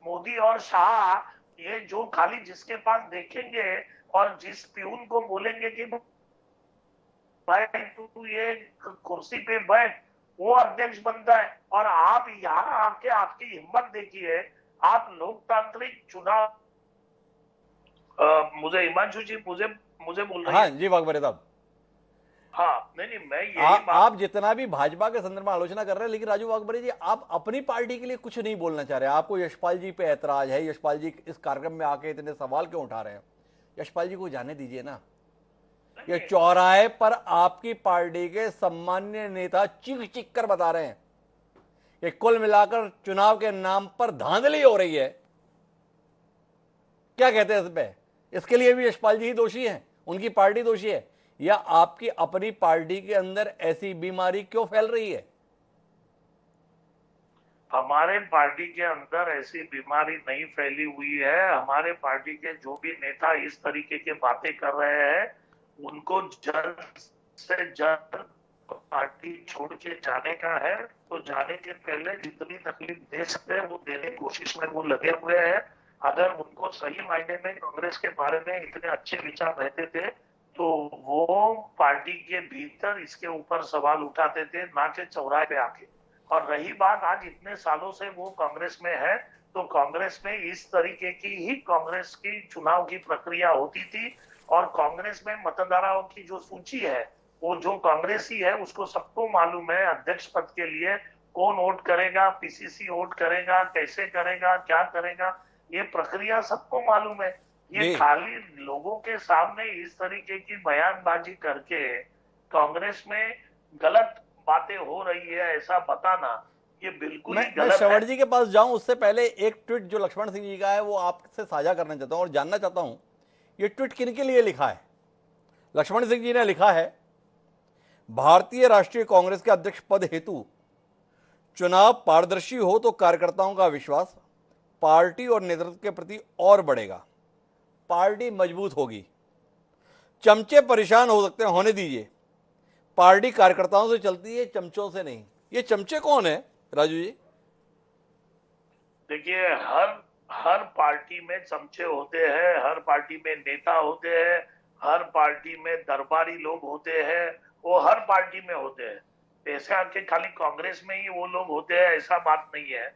मोदी और शाह ये जो खाली जिसके पास देखेंगे और जिस प्यून को बोलेंगे कि भाई तू ये कुर्सी पे बैठ, वो अध्यक्ष बनता है। और आप यहाँ आके आपकी हिम्मत देखिए, आप लोकतांत्रिक चुनाव मुझे हिमांशु जी मुझे बोल रही हाँ है। जी वाघबरे साहब, हाँ नहीं मैं यही आप जितना भी भाजपा के संदर्भ में आलोचना कर रहे हैं, लेकिन राजू वाघबरे जी आप अपनी पार्टी के लिए कुछ नहीं बोलना चाह रहे हैं। आपको यशपाल जी पे ऐतराज है, यशपाल जी इस कार्यक्रम में आके इतने सवाल क्यों उठा रहे हैं? यशपाल जी को जाने दीजिए ना। ये चौराहे पर आपकी पार्टी के सम्मान्य नेता चीख चीख कर बता रहे हैं कि कुल मिलाकर चुनाव के नाम पर धांधली हो रही है। क्या कहते हैं इस पे? इसके लिए भी यशपाल जी ही दोषी हैं, उनकी पार्टी दोषी है, या आपकी अपनी पार्टी के अंदर ऐसी बीमारी क्यों फैल रही है? हमारे पार्टी के अंदर ऐसी बीमारी नहीं फैली हुई है। हमारे पार्टी के जो भी नेता इस तरीके की बातें कर रहे हैं, उनको जल्द से जल्द पार्टी छोड़ के जाने का है। तो जाने के पहले जितनी तकलीफ दे सकते हैं वो देने की कोशिश में वो लगे हुए हैं। अगर उनको सही मायने में कांग्रेस के बारे में इतने अच्छे विचार रहते थे तो वो पार्टी के भीतर इसके ऊपर सवाल उठाते थे, ना कि चौराहे पे आके। और रही बात आज इतने सालों से वो कांग्रेस में है, तो कांग्रेस में इस तरीके की ही कांग्रेस की चुनाव की प्रक्रिया होती थी। और कांग्रेस में मतदाताओं की जो सूची है, वो जो कांग्रेसी है उसको सबको मालूम है अध्यक्ष पद के लिए कौन वोट करेगा, पीसीसी वोट करेगा, कैसे करेगा, क्या करेगा, ये प्रक्रिया सबको मालूम है। ये खाली लोगों के सामने इस तरीके की बयानबाजी करके कांग्रेस में गलत बातें हो रही है ऐसा बताना, ये बिल्कुल ही मैं गलत श्रवण है। जी के पास जाऊं उससे पहले एक ट्वीट जो लक्ष्मण सिंह जी का है वो आपसे साझा करना चाहता हूं और जानना चाहता हूं ये ट्वीट किनके लिए लिखा है। लक्ष्मण सिंह जी ने लिखा है, भारतीय राष्ट्रीय कांग्रेस के अध्यक्ष पद हेतु चुनाव पारदर्शी हो तो कार्यकर्ताओं का विश्वास पार्टी और नेतृत्व के प्रति और बढ़ेगा, पार्टी मजबूत होगी। चमचे परेशान हो सकते हैं, होने दीजिए, पार्टी कार्यकर्ताओं से चलती है, चमचों से नहीं। ये चमचे कौन है राजू जी? देखिए हर पार्टी में चमचे होते हैं, हर पार्टी में नेता होते हैं, हर पार्टी में दरबारी लोग होते हैं, वो हर पार्टी में होते हैं। ऐसा कि खाली कांग्रेस में ही वो लोग होते हैं ऐसा बात नहीं है।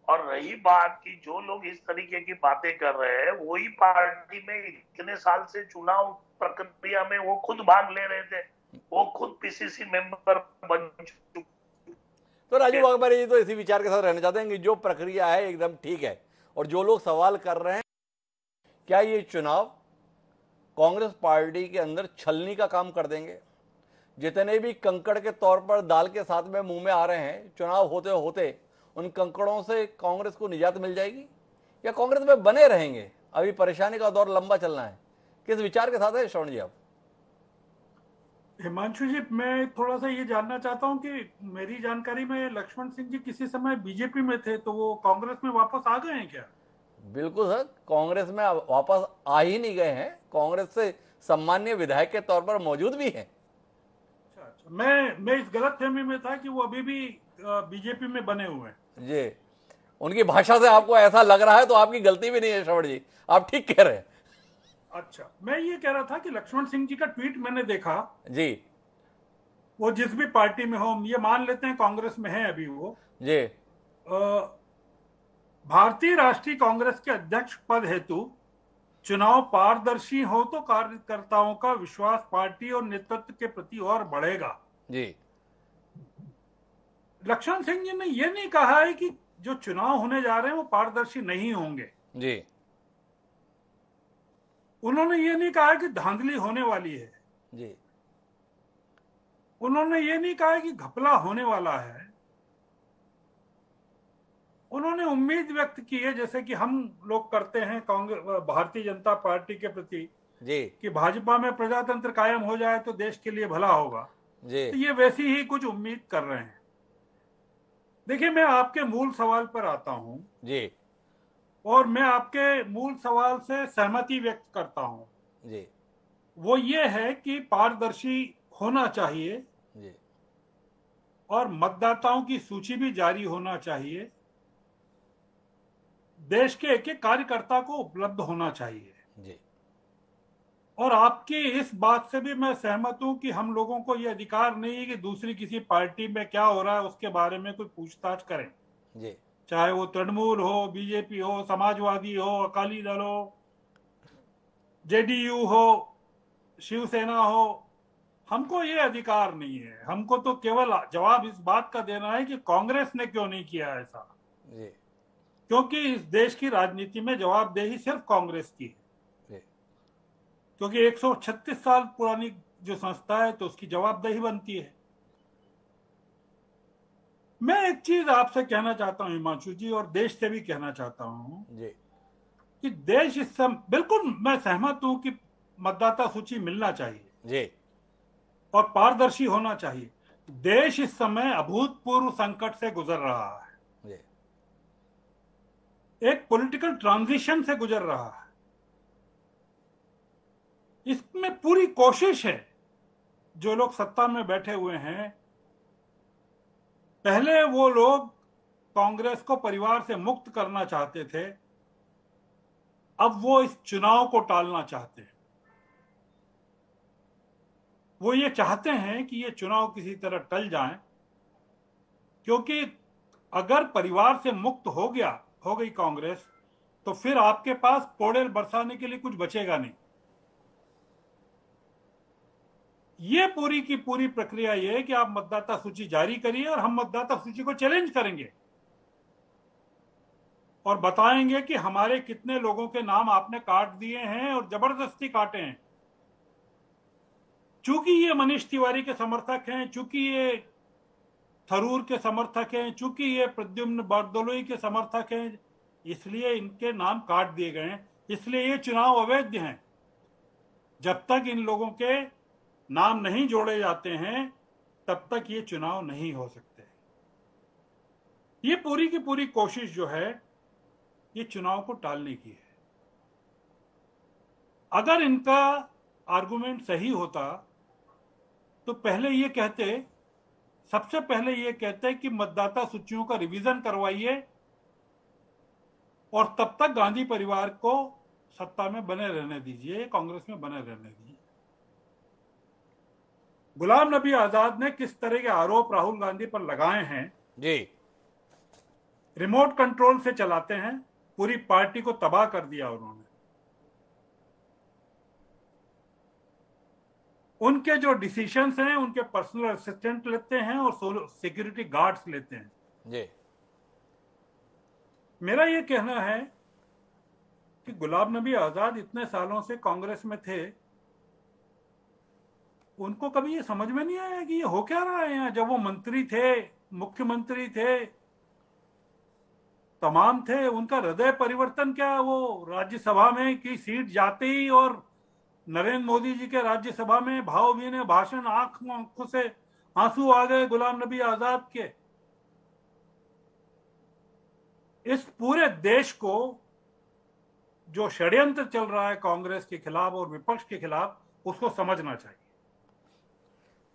और रही बात कि जो लोग इस तरीके की बातें कर रहे हैं, वही पार्टी में इतने साल से चुनाव प्रक्रिया में वो खुद भाग ले रहे थे, वो खुद पीसीसी मेंबर बन चुके। तो राजू वाघबरे जी तो इसी विचार के साथ रहना चाहते हैं कि जो प्रक्रिया है एकदम ठीक है, और जो लोग सवाल कर रहे हैं क्या ये चुनाव कांग्रेस पार्टी के अंदर छलनी का काम कर देंगे? जितने भी कंकड़ के तौर पर दाल के साथ में मुंह में आ रहे हैं, चुनाव होते होते उन कंकड़ों से कांग्रेस को निजात मिल जाएगी, या कांग्रेस में बने रहेंगे? अभी परेशानी का दौर लंबा चलना है। किस विचार के साथ है श्रवण जी आप? हिमांशु जी, मैं थोड़ा सा ये जानना चाहता हूँ कि मेरी जानकारी में लक्ष्मण सिंह जी किसी समय बीजेपी में थे, तो वो कांग्रेस में वापस आ गए हैं क्या? बिल्कुल सर, कांग्रेस में वापस आ ही नहीं गए हैं, कांग्रेस से सम्मान्य विधायक के तौर पर मौजूद भी हैं। अच्छा, मैं इस गलतफहमी में था कि वो अभी भी बीजेपी में बने हुए हैं। जी, उनकी भाषा से आपको ऐसा लग रहा है तो आपकी गलती भी नहीं है श्रवण जी, आप ठीक कह रहे हैं। अच्छा, मैं ये कह रहा था कि लक्ष्मण सिंह जी का ट्वीट मैंने देखा जी वो जिस भी पार्टी में हो, ये मान लेते हैं कांग्रेस में है अभी वो जी, भारतीय राष्ट्रीय कांग्रेस के अध्यक्ष पद हेतु चुनाव पारदर्शी हो तो कार्यकर्ताओं का विश्वास पार्टी और नेतृत्व के प्रति और बढ़ेगा। जी लक्ष्मण सिंह जी ने यह नहीं कहा है कि जो चुनाव होने जा रहे हैं वो पारदर्शी नहीं होंगे। जी, उन्होंने ये नहीं कहा कि धांधली होने वाली है। जी, उन्होंने ये नहीं कहा कि घपला होने वाला है। उन्होंने उम्मीद व्यक्त की है, जैसे कि हम लोग करते हैं कांग्रेस भारतीय जनता पार्टी के प्रति, जी कि भाजपा में प्रजातंत्र कायम हो जाए तो देश के लिए भला होगा। जी तो ये वैसी ही कुछ उम्मीद कर रहे हैं। देखिए, मैं आपके मूल सवाल पर आता हूं जी और मैं आपके मूल सवाल से सहमति व्यक्त करता हूं। जी वो ये है कि पारदर्शी होना चाहिए जी और मतदाताओं की सूची भी जारी होना चाहिए, देश के एक एक कार्यकर्ता को उपलब्ध होना चाहिए। जी और आपकी इस बात से भी मैं सहमत हूं कि हम लोगों को यह अधिकार नहीं है कि दूसरी किसी पार्टी में क्या हो रहा है उसके बारे में कोई पूछताछ करें, जी चाहे वो तृणमूल हो, बीजेपी हो, समाजवादी हो, अकाली दल हो, जेडीयू हो, शिवसेना हो। हमको ये अधिकार नहीं है। हमको तो केवल जवाब इस बात का देना है कि कांग्रेस ने क्यों नहीं किया ऐसा, जी क्योंकि इस देश की राजनीति में जवाबदेही सिर्फ कांग्रेस की है। जी क्योंकि 136 साल पुरानी जो संस्था है तो उसकी जवाबदेही बनती है। मैं एक चीज आपसे कहना चाहता हूं हिमांशु जी, और देश से भी कहना चाहता हूं जी कि देश इस समय, बिल्कुल मैं सहमत हूं कि मतदाता सूची मिलना चाहिए जी और पारदर्शी होना चाहिए। देश इस समय अभूतपूर्व संकट से गुजर रहा है, जी एक पॉलिटिकल ट्रांजिशन से गुजर रहा है। इसमें पूरी कोशिश है, जो लोग सत्ता में बैठे हुए हैं, पहले वो लोग कांग्रेस को परिवार से मुक्त करना चाहते थे, अब वो इस चुनाव को टालना चाहते हैं। वो ये चाहते हैं कि ये चुनाव किसी तरह टल जाए, क्योंकि अगर परिवार से मुक्त हो गई कांग्रेस, तो फिर आपके पास पोड़ेल बरसाने के लिए कुछ बचेगा नहीं। ये पूरी की पूरी प्रक्रिया ये है कि आप मतदाता सूची जारी करिए और हम मतदाता सूची को चैलेंज करेंगे और बताएंगे कि हमारे कितने लोगों के नाम आपने काट दिए हैं और जबरदस्ती काटे हैं। चूंकि ये मनीष तिवारी के समर्थक हैं, चूंकि ये थरूर के समर्थक हैं, चूंकि ये प्रद्युम्न बारदोलोई के समर्थक हैं, इसलिए इनके नाम काट दिए गए हैं, इसलिए ये चुनाव अवैध हैं। जब तक इन लोगों के नाम नहीं जोड़े जाते हैं तब तक ये चुनाव नहीं हो सकते। ये पूरी की पूरी कोशिश जो है ये चुनाव को टालने की है। अगर इनका आर्गुमेंट सही होता तो सबसे पहले ये कहते कि मतदाता सूचियों का रिवीजन करवाइए और तब तक गांधी परिवार को सत्ता में बने रहने दीजिए, कांग्रेस में बने रहने दीजिए। गुलाम नबी आजाद ने किस तरह के आरोप राहुल गांधी पर लगाए हैं, जी रिमोट कंट्रोल से चलाते हैं, पूरी पार्टी को तबाह कर दिया उन्होंने। उनके जो डिसीजंस हैं उनके पर्सनल असिस्टेंट लेते हैं और सिक्योरिटी गार्ड्स लेते हैं। जी मेरा ये कहना है कि गुलाम नबी आजाद इतने सालों से कांग्रेस में थे, उनको कभी ये समझ में नहीं आया कि ये हो क्या रहा है यहाँ। जब वो मंत्री थे, मुख्यमंत्री थे, तमाम थे, उनका हृदय परिवर्तन क्या, वो राज्यसभा में की सीट जाते ही और नरेंद्र मोदी जी के राज्यसभा में भावभीनी भाषण, आंखों से आंसू आ गए गुलाम नबी आजाद के। इस पूरे देश को जो षड्यंत्र चल रहा है कांग्रेस के खिलाफ और विपक्ष के खिलाफ, उसको समझना चाहिए।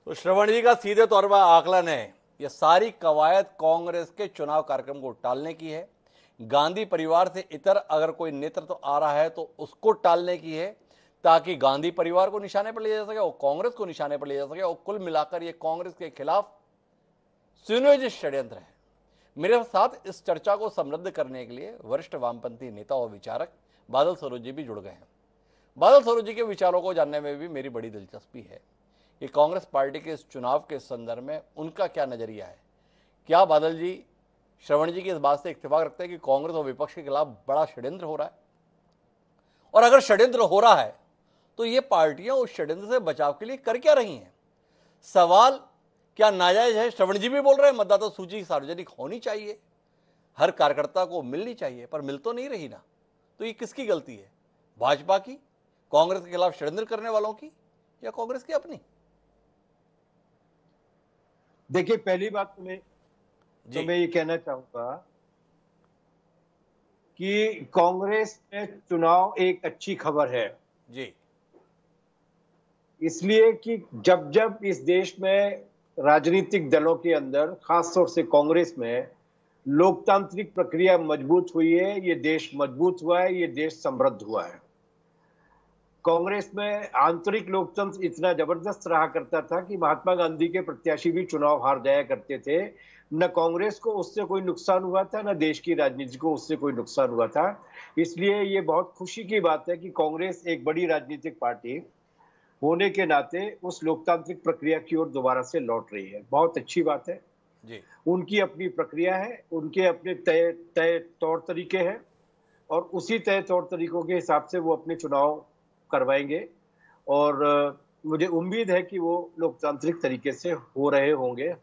तो श्रवण जी का सीधे तौर पर आकलन है, यह सारी कवायद कांग्रेस के चुनाव कार्यक्रम को टालने की है। गांधी परिवार से इतर अगर कोई नेतृत्व आ रहा है तो उसको टालने की है, ताकि गांधी परिवार को निशाने पर लिया जा सके और कांग्रेस को निशाने पर लिया जा सके। और कुल मिलाकर ये कांग्रेस के खिलाफ सुनियोजित षड्यंत्र है। मेरे साथ इस चर्चा को समृद्ध करने के लिए वरिष्ठ वामपंथी नेता और विचारक बादल सरोज जी भी जुड़ गए हैं। बादल सरोज जी के विचारों को जानने में भी मेरी बड़ी दिलचस्पी है कि कांग्रेस पार्टी के इस चुनाव के संदर्भ में उनका क्या नजरिया है। क्या बादल जी श्रवण जी की इस बात से इत्तेफाक रखते हैं कि कांग्रेस और विपक्ष के खिलाफ बड़ा षड्यंत्र हो रहा है? और अगर षड्यंत्र हो रहा है तो ये पार्टियां उस षड्यंत्र से बचाव के लिए कर क्या रही हैं? सवाल क्या नाजायज है? श्रवण जी भी बोल रहे हैं मतदाता सूची सार्वजनिक होनी चाहिए। हर कार्यकर्ता को मिलनी चाहिए, पर मिल तो नहीं रही ना। तो ये किसकी गलती है? भाजपा की, कांग्रेस के खिलाफ षड्यंत्र करने वालों की, या कांग्रेस की अपनी? देखिए, पहली बात तो जी मैं ये कहना चाहूंगा कि कांग्रेस में चुनाव एक अच्छी खबर है, जी इसलिए कि जब जब इस देश में राजनीतिक दलों के अंदर, खासतौर से कांग्रेस में, लोकतांत्रिक प्रक्रिया मजबूत हुई है, ये देश मजबूत हुआ है, ये देश समृद्ध हुआ है। कांग्रेस में आंतरिक लोकतंत्र इतना जबरदस्त रहा करता था कि महात्मा गांधी के प्रत्याशी भी चुनाव हार जाया करते थे। न कांग्रेस को उससे कोई नुकसान हुआ था, न देश की राजनीति को उससे कोई नुकसान हुआ था। इसलिए ये बहुत खुशी की बात है कि कांग्रेस एक बड़ी राजनीतिक पार्टी होने के नाते उस लोकतांत्रिक प्रक्रिया की ओर दोबारा से लौट रही है। बहुत अच्छी बात है। जी उनकी अपनी प्रक्रिया है, उनके अपने तय तय तौर तरीके हैं, और उसी तय तौर तरीकों के हिसाब से वो अपने चुनाव करवाएंगे। और मुझे उम्मीद है कि वो लोकतांत्रिक तरीके से हो रहे होंगे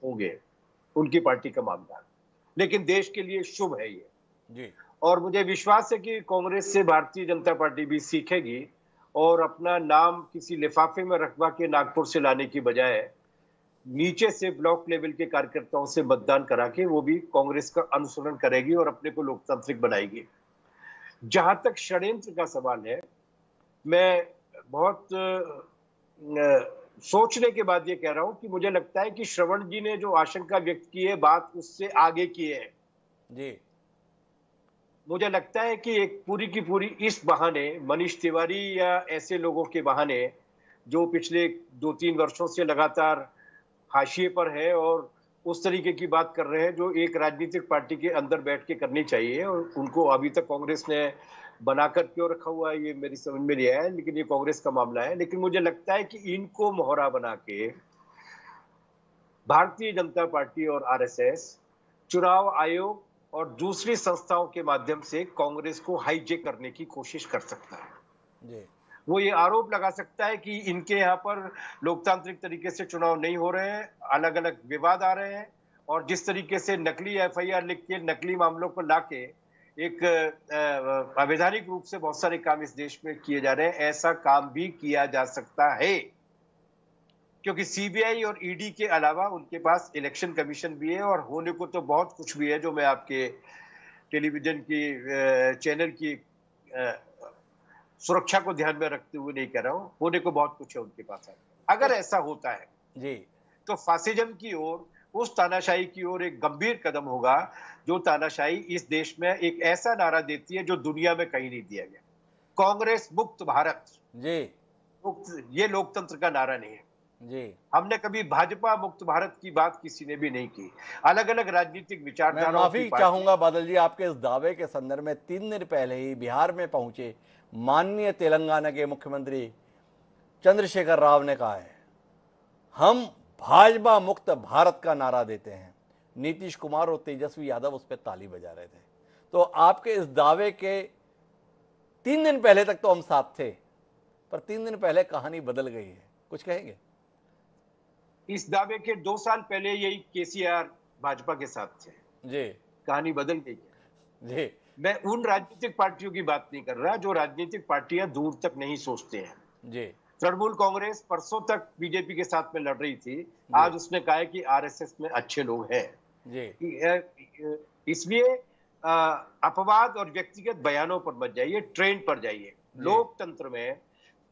उनकी पार्टी का मामला, लेकिन देश के लिए शुभ है ये। जी और मुझे विश्वास है कि कांग्रेस से भारतीय जनता पार्टी भी सीखेगी और अपना नाम किसी लिफाफे में रखवा के नागपुर से लाने की बजाय नीचे से ब्लॉक लेवल के कार्यकर्ताओं से मतदान करा के वो भी कांग्रेस का अनुसरण करेगी और अपने को लोकतांत्रिक बनाएगी। जहां तक षड्यंत्र का सवाल है, मैं बहुत सोचने के बाद ये कह रहा हूं कि मुझे लगता है कि श्रवण जी ने जो आशंका व्यक्त की है, बात उससे आगे की है। जी मुझे लगता है कि एक पूरी की पूरी इस बहाने मनीष तिवारी या ऐसे लोगों के बहाने जो पिछले 2-3 वर्षों से लगातार हाशिए पर है और उस तरीके की बात कर रहे हैं जो एक राजनीतिक पार्टी के अंदर बैठ के करनी चाहिए, और उनको अभी तक कांग्रेस ने बनाकर क्यों रखा हुआ है ये मेरी समझ में नहीं आया, लेकिन ये कांग्रेस का मामला है। लेकिन मुझे लगता है कि इनको मोहरा बना के भारतीय जनता पार्टी और आरएसएस चुनाव आयोग और दूसरी संस्थाओं के माध्यम से कांग्रेस को हाईजैक करने की कोशिश कर सकता है। जी वो ये आरोप लगा सकता है कि इनके यहाँ पर लोकतांत्रिक तरीके से चुनाव नहीं हो रहे हैं, अलग अलग विवाद आ रहे हैं, और जिस तरीके से नकली एफआईआर लिख के नकली मामलों को लाके एक अवैधानिक रूप से बहुत सारे काम इस देश में किए जा रहे हैं, ऐसा काम भी किया जा सकता है। क्योंकि सीबीआई और ईडी के अलावा उनके पास इलेक्शन कमीशन भी है, और होने को तो बहुत कुछ भी है जो मैं आपके टेलीविजन की चैनल की सुरक्षा को ध्यान में रखते हुए नहीं कह रहा हूं, होने को बहुत कुछ है उनके पास। अगर ऐसा होता है जी तो फासिज्म की ओर, उस तानाशाही की ओर एक गंभीर कदम होगा, जो तानाशाही इस देश में एक ऐसा नारा देती है जो दुनिया में कहीं नहीं दिया गया। कांग्रेस मुक्त भारत, जी ये लोकतंत्र का नारा नहीं है। जी हमने कभी भाजपा मुक्त भारत की बात किसी ने भी नहीं की। अलग अलग राजनीतिक मैं विचारधाराओं माफी की पार्टी। चाहूंगा बादल जी, आपके इस दावे के संदर्भ में 3 दिन पहले ही बिहार में पहुंचे माननीय तेलंगाना के मुख्यमंत्री चंद्रशेखर राव ने कहा है, हम भाजपा मुक्त भारत का नारा देते हैं। नीतीश कुमार और तेजस्वी यादव उस पर ताली बजा रहे थे। तो आपके इस दावे के 3 दिन पहले तक तो हम साथ थे, पर 3 दिन पहले कहानी बदल गई है, कुछ कहेंगे? इस दावे के 2 साल पहले यही केसीआर भाजपा के साथ थे। जी कहानी बदल गई। जी मैं उन राजनीतिक पार्टियों की बात नहीं कर रहा जो राजनीतिक पार्टियां दूर तक नहीं सोचते हैं। जी तृणमूल कांग्रेस परसों तक बीजेपी के साथ में लड़ रही थी, आज उसने कहा है कि आरएसएस में अच्छे लोग हैं। जी इसलिए अपवाद और व्यक्तिगत बयानों पर मत जाइए, ट्रेंड पर जाइए। लोकतंत्र में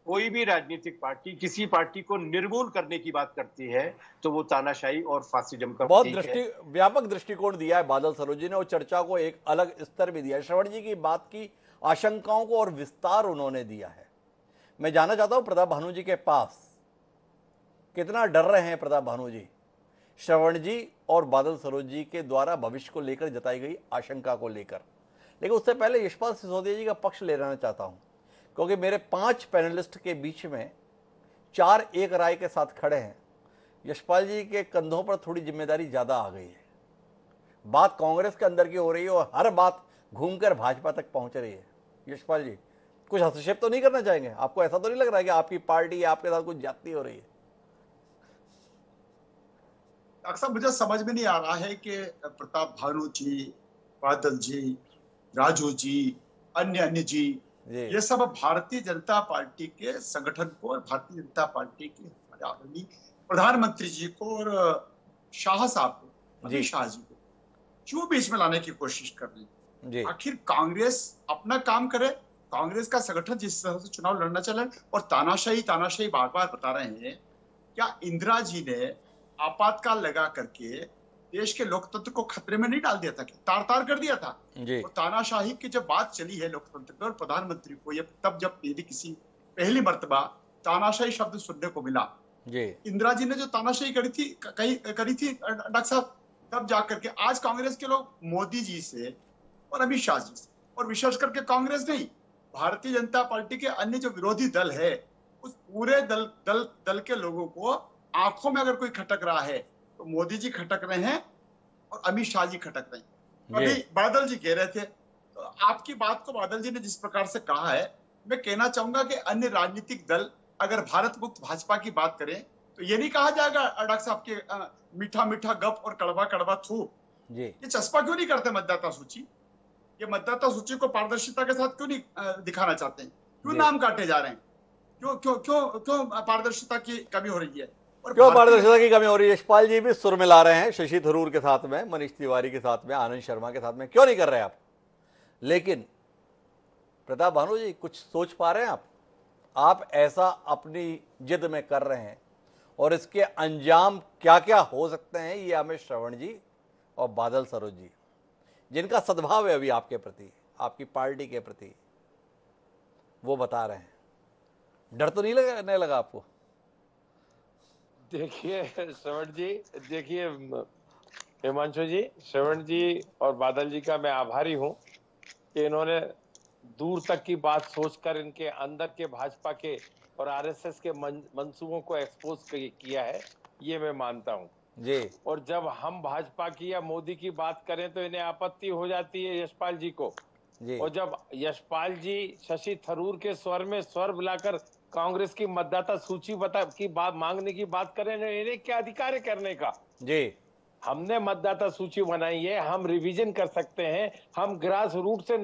कोई भी राजनीतिक पार्टी किसी पार्टी को निर्मूल करने की बात करती है तो वो तानाशाही और फासिज्म का बहुत प्रतीक है। व्यापक दृष्टिकोण दिया है बादल सरोज ने, और चर्चा को एक अलग स्तर भी दिया है। श्रवण जी की बात की आशंकाओं को और विस्तार उन्होंने दिया है। मैं जानना चाहता हूं प्रताप भानु जी के पास कितना डर रहे हैं प्रताप भानु जी श्रवण जी और बादल सरोज जी के द्वारा भविष्य को लेकर जताई गई आशंका को लेकर। लेकिन उससे पहले यशपाल सिसोदिया जी का पक्ष ले लेना चाहता हूं, क्योंकि मेरे 5 पैनलिस्ट के बीच में 4 एक राय के साथ खड़े हैं। यशपाल जी के कंधों पर थोड़ी जिम्मेदारी ज्यादा आ गई है। बात कांग्रेस के अंदर की हो रही है और हर बात घूमकर भाजपा तक पहुंच रही है। यशपाल जी कुछ हस्तक्षेप तो नहीं करना चाहेंगे? आपको ऐसा तो नहीं लग रहा है कि आपकी पार्टी आपके साथ कुछ ज्यादती हो रही है? अक्सर मुझे समझ में नहीं आ रहा है कि प्रताप भानु जी बादल जी, राजू जी, अन्य अन्य जी, जी ये सब भारतीय जनता पार्टी के संगठन को और भारतीय जनता पार्टी के हमारे आदरणीय प्रधानमंत्री जी को और शाह साहब को, जी अमित शाह जी को क्यों बीच में लाने की कोशिश कर रही है? जी आखिर कांग्रेस अपना काम करे, कांग्रेस का संगठन जिस तरह से चुनाव लड़ना चले, और तानाशाही बार बार बता रहे हैं। क्या इंदिरा जी ने आपातकाल लगा करके देश के लोकतंत्र को खतरे में नहीं डाल दिया था, तार तार कर दिया था? जी और तानाशाही की जब बात चली है लोकतंत्र में, और प्रधानमंत्री को ये तब जब यदि किसी पहली मर्तबा तानाशाही शब्द सुनने को मिला, जी इंदिरा जी ने जो तानाशाही करी थी डॉक्टर साहब, तब जाकर के आज कांग्रेस के लोग मोदी जी से और अमित शाह जी से, और विशेष करके कांग्रेस नहीं, भारतीय जनता पार्टी के अन्य जो विरोधी दल है, उस पूरे दल के लोगों को आंखों में अगर कोई खटक रहा है तो मोदी जी खटक रहे हैं और अमित शाह जी खटक रहे हैं। अभी बादल जी कह रहे थे, तो आपकी बात को बादल जी ने जिस प्रकार से कहा है, मैं कहना चाहूंगा कि अन्य राजनीतिक दल अगर भारत मुक्त भाजपा की बात करें तो ये नहीं कहा जाएगा डॉक्टर साहब के मीठा मीठा गप और कड़वा कड़वा थू। जी ये चस्पा क्यों नहीं करते मतदाता सूची? ये मतदाता सूची को पारदर्शिता के साथ क्यों नहीं दिखाना चाहते हैं? क्यों जी। नाम काटे जा रहे हैं? क्यों क्यों क्यों क्यों पारदर्शिता की कमी हो रही है? और क्यों भारतीय- पारदर्शिता की कमी हो रही है? यशपाल जी भी सुर मिला रहे हैं, शशि थरूर के साथ में, मनीष तिवारी के साथ में, आनंद शर्मा के साथ में। क्यों नहीं कर रहे आप? लेकिन प्रताप भानु जी, कुछ सोच पा रहे हैं आप ऐसा अपनी जिद में कर रहे हैं और इसके अंजाम क्या क्या हो सकते हैं, ये हमें श्रवण जी और बादल सरोज जी, जिनका सद्भाव है अभी आपके प्रति, आपकी पार्टी के प्रति, वो बता रहे हैं। डर तो नहीं लगने लगा आपको? देखिए श्रवण जी, देखिए हिमांशु जी, श्रवण जी और बादल जी का मैं आभारी हूं कि इन्होंने दूर तक की बात सोचकर इनके अंदर के भाजपा के और आरएसएस के मंसूबों को एक्सपोज किया है, ये मैं मानता हूं जी और जब हम भाजपा की या मोदी की बात करें तो इन्हें आपत्ति हो जाती है यशपाल जी को। जी और जब यशपाल जी शशि थरूर के स्वर में स्वर मिलाकर कांग्रेस की मतदाता सूची की बात मांगने की बात करें, इन्हें क्या अधिकार है करने का? जी हमने मतदाता सूची बनाई है, हम रिवीजन कर सकते हैं, हम ग्रास रूट से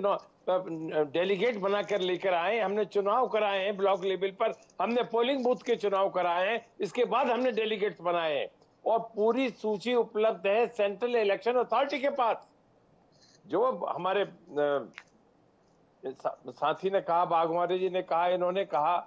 डेलीगेट बनाकर लेकर आए, हमने चुनाव कराए हैं ब्लॉक लेवल पर, हमने पोलिंग बूथ के चुनाव कराए हैं, इसके बाद हमने डेलीगेट्स बनाए हैं और पूरी सूची उपलब्ध है सेंट्रल इलेक्शन अथॉरिटी के पास। जो हमारे साथी ने कहा, बागवानी जी ने कहा, इन्होंने कहा,